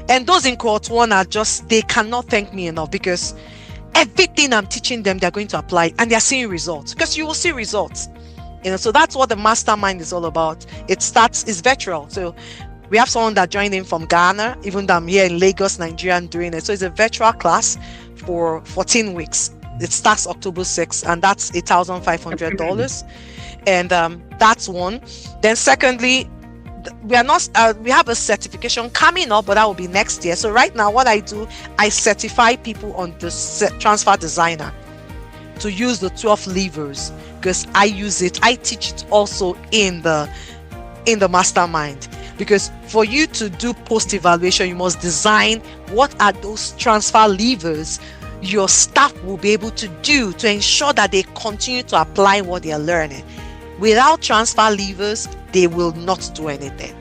And those in cohort 1 are just, they cannot thank me enough, because everything I'm teaching them, they're going to apply, and they're seeing results, because you will see results. So that's what the mastermind is all about. It's virtual. So we have someone that joined in from Ghana, even though I'm here in Lagos, Nigeria, and doing it. So it's a virtual class for 14 weeks. It starts October 6th, and that's $1,500. And that's one. Then secondly, we have a certification coming up, but that will be next year. So right now, what I do, I certify people on the transfer designer to use the 12 levers, because I use it. I teach it also in the mastermind, because for you to do post evaluation, you must design what are those transfer levers your staff will be able to do to ensure that they continue to apply what they are learning. Without transfer levers, they will not do anything.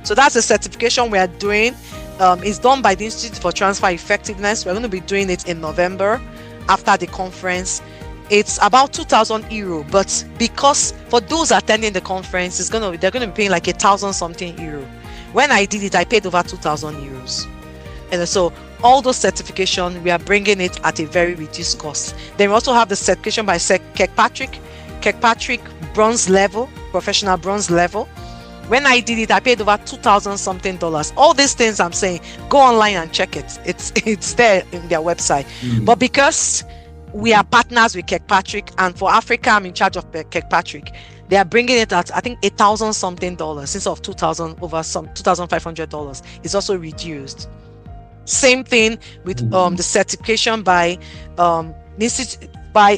So that's a certification we are doing. It's done by the Institute for Transfer Effectiveness. We're going to be doing it in November after the conference. It's about 2,000 euro, but because for those attending the conference, they're going to be paying like 1,000 something euro. When I did it, I paid over 2,000 euros. And so all those certifications, we are bringing it at a very reduced cost. Then we also have the certification by Kirkpatrick bronze level, professional bronze level. When I did it, I paid over 2,000 something dollars. All these things I'm saying, go online and check it. It's there in their website. But because we are partners with Kirkpatrick, and for Africa, I'm in charge of Kirkpatrick, they are bringing it at, I think, 1,000 something dollars instead of 2,000 over some $2,500. It's also reduced. Same thing with the certification by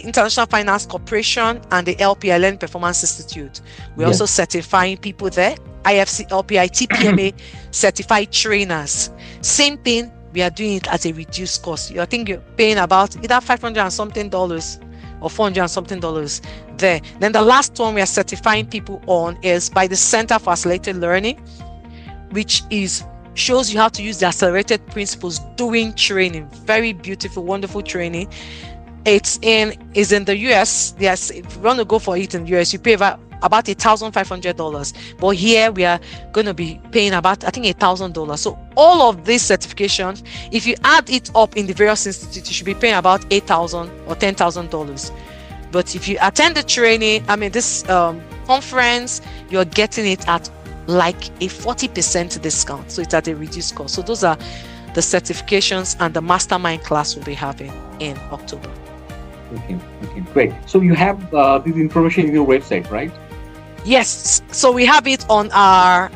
International Finance Corporation and the LPI Learning Performance Institute. We're also certifying people there. IFC, LPI, TPMA certified trainers. Same thing, we are doing it at a reduced cost. I think you're paying about either $500 and something dollars or $400 and something dollars there. Then the last one we are certifying people on is by the Center for Accelerated Learning, which shows you how to use the accelerated principles doing training. Very beautiful, wonderful training. It's in the US. Yes, if you want to go for it in the US, you pay about $1,500. But here we are going to be paying about, I think, $1,000. So all of these certifications, if you add it up in the various institutes, you should be paying about $8,000 or $10,000. But if you attend the training, this conference, you're getting it at like a 40% discount. So it's at a reduced cost. So those are the certifications and the mastermind class we'll be having in October. Okay, great. So you have this information in your website, right? Yes. So we have it on our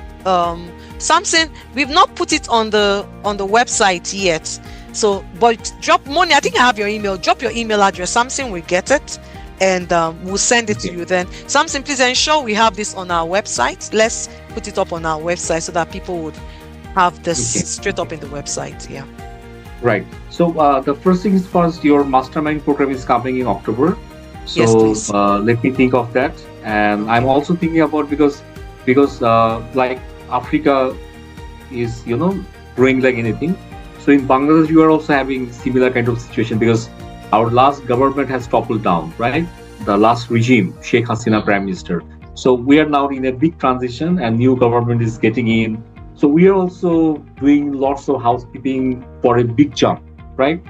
Samson. We've not put it on the website yet. So, but drop money. I think I have your email. Drop your email address. Samson will get it, and we'll send it to you. Then, Samson, please ensure we have this on our website. Let's put it up on our website so that people would have this straight up in the website. Yeah. Right. So the first things first, your mastermind program is coming in October. So yes, let me think of that. And I'm also thinking about because like Africa is growing like anything. So in Bangladesh, you are also having similar kind of situation because our last government has toppled down, right? The last regime, Sheikh Hasina Prime Minister. So we are now in a big transition and new government is getting in. So we are also doing lots of housekeeping for a big jump, right?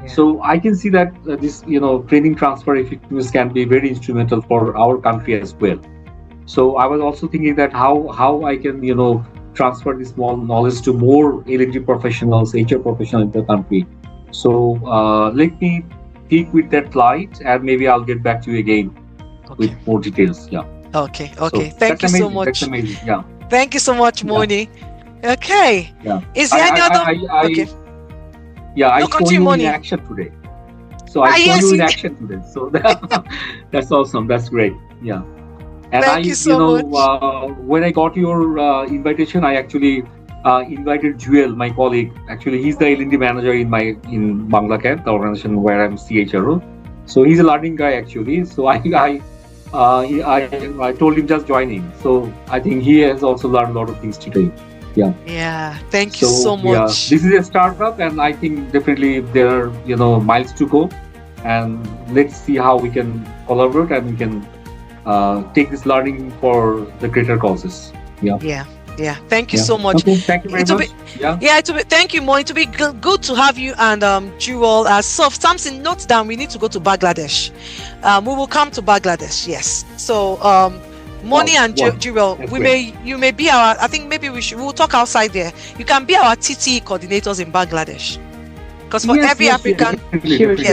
So I can see that this, training transfer effectiveness can be very instrumental for our country as well. So I was also thinking that how I can, transfer this small knowledge to more L&D professionals, HR professionals in the country. So let me peek with that light, and maybe I'll get back to you again with more details. Yeah. Okay. So Thank you so much. That's amazing. Yeah. Thank you so much, Moni. Okay. Yeah. Is there any other? Okay. Yeah, I saw you Moni. in action today. So I saw you in action today. So that's awesome. That's great. Yeah. And Thank you so much. When I got your invitation, I actually invited Jewel, my colleague. Actually, he's the L&D manager in Bangladesh, the organization where I'm CHRO. So he's a learning guy actually. So I told him just joining. So I think he has also learned a lot of things today. Yeah. Yeah. Thank you so much. Yeah, this is a startup, and I think definitely there are miles to go. And let's see how we can collaborate and we can take this learning for the greater causes. Yeah. Thank you so much. Okay, thank you very much. Thank you, Mo. It will be good to have you and Jewel. So Samson, note down, we need to go to Bangladesh. We will come to Bangladesh. Yes. So Moni and Jewel, you may be our. I think maybe we'll talk outside there. You can be our TTE coordinators in Bangladesh, because for every African, you'll be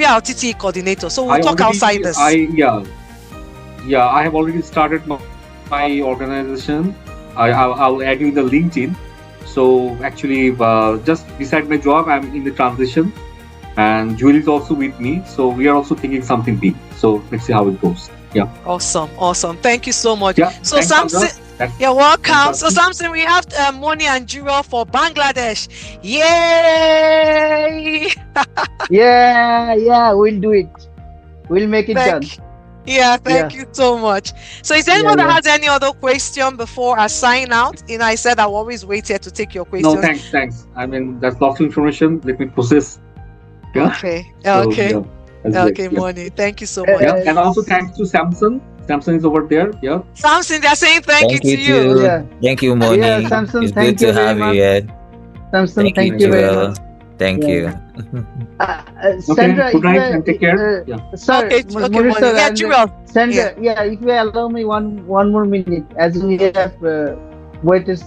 our TTE coordinator. So we'll talk outside this. I have already started my organization. I'll add you in the LinkedIn. So actually, just beside my job, I'm in the transition, and Julie is also with me. So we are also thinking something big. So let's see how it goes. Yeah. Awesome. Thank you so much. Yeah, so Samson, you're welcome. So Samson, we have Moni and Jewel for Bangladesh. Yay! Yeah, we'll do it. We'll make it done. Yeah, thank you so much. So is there anyone that has any other question before I sign out? I said I'll always wait here to take your questions. No, thanks. I mean, that's lots of information. Let me process. Yeah. Okay. So, Okay. yeah, that's Okay, great. Yeah. Moni. Thank you so much. Yeah. And also thanks to Samson. Samson is over there. Yeah. Samson, they're saying thank you to you. too. Yeah. Thank you, Moni. Yeah, Samson, It's thank good you to very have much. you here. Samson, thank you very much. Thank Yeah. you. Sandra, Good night if and take care. Sir, Okay, Moni Moni. sir, Yeah, and Jewel. Sandra, if you allow me one more minute, as we have waited,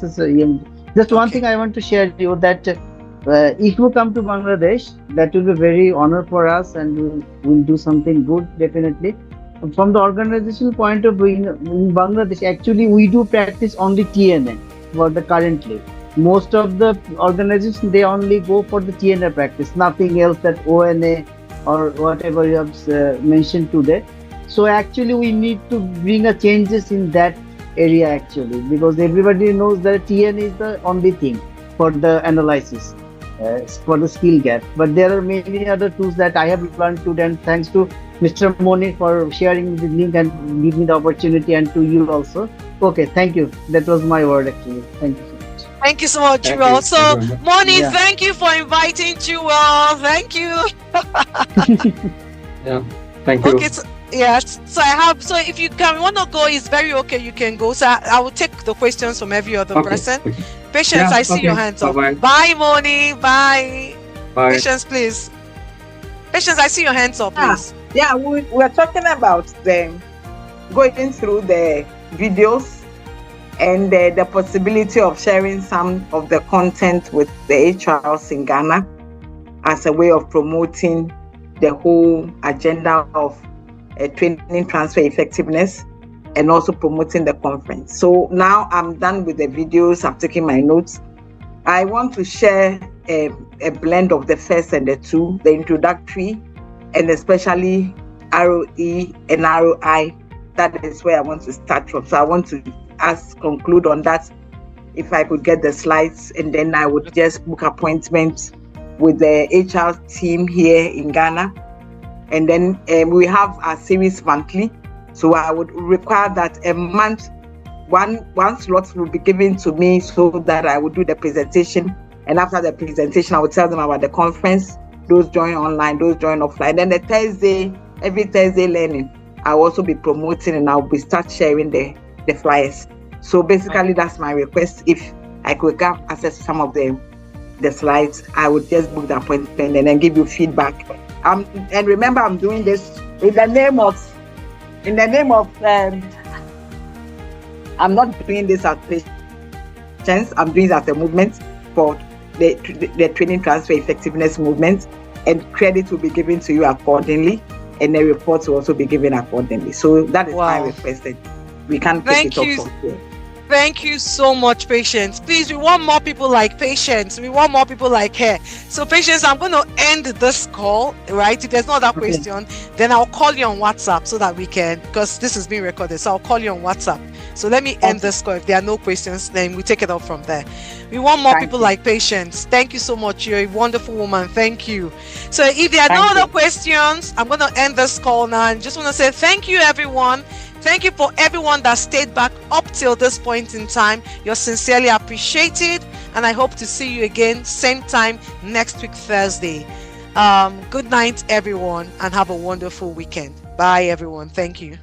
just one thing I want to share with you that if you come to Bangladesh, that will be very honor for us, and we'll do something good definitely. From the organizational point of view, in Bangladesh, actually we do practice only TNA for the currently. Most of the organizations, they only go for the TNA practice, nothing else that ONA or whatever you have mentioned today. So actually we need to bring a changes in that area actually, because everybody knows that TNA is the only thing for the analysis, for the skill gap. But there are many other tools that I have learned today, and thanks to Mr. Moni for sharing the link and give me the opportunity, and to you also. Okay, thank you. That was my word actually. Thank you. Thank you so much, Thank Jewel. you. So, Thank you very much. Moni, Yeah. thank you for inviting Jewel. Thank you. Yeah. Thank you. Okay, so, yes. So if you want to go, it's very okay. You can go. So I will take the questions from every other Okay. person. Okay. Patience, Yeah, I see okay. your hands up. Bye-bye. Bye, Moni. Bye. Bye. Patience, please. Patience, I see your hands up, Ah. please. Yeah, we're talking about going through the videos and the possibility of sharing some of the content with the HRs in Ghana as a way of promoting the whole agenda of training transfer effectiveness and also promoting the conference. So now I'm done with the videos. I'm taking my notes. I want to share a blend of the first and the two, the introductory and especially ROE and ROI. That is where I want to start from. So I want to conclude on that. If I could get the slides, and then I would just book appointments with the HR team here in Ghana. And then we have a series monthly. So I would require that a month, one slot will be given to me so that I would do the presentation. And after the presentation, I would tell them about the conference. Those join online, those join offline. Then every Thursday learning, I'll also be promoting, and I'll be start sharing the flyers. So basically that's my request. If I could get access to some of the slides, I would just book the appointment and then give you feedback. And remember, I'm doing this in the name of I'm not doing this as patience. I'm doing it as a movement for the training transfer effectiveness movement, and credit will be given to you accordingly, and the reports will also be given accordingly. So that is my request. We can't take it up from here. Thank you so much, Patience. Please, we want more people like Patience. We want more people like her. So, Patience, I'm going to end this call, right? If there's no other question, then I'll call you on WhatsApp so that we can, because this is being recorded. So I'll call you on WhatsApp. So let me end this call. If there are no questions, then we take it up from there. We want more people like Patience. Thank you so much. You're a wonderful woman. Thank you. So if there are no other questions, I'm going to end this call now. And just want to say thank you, everyone. Thank you for everyone that stayed back up till this point in time. You're sincerely appreciated. And I hope to see you again, same time next week, Thursday. Good night, everyone, and have a wonderful weekend. Bye, everyone. Thank you.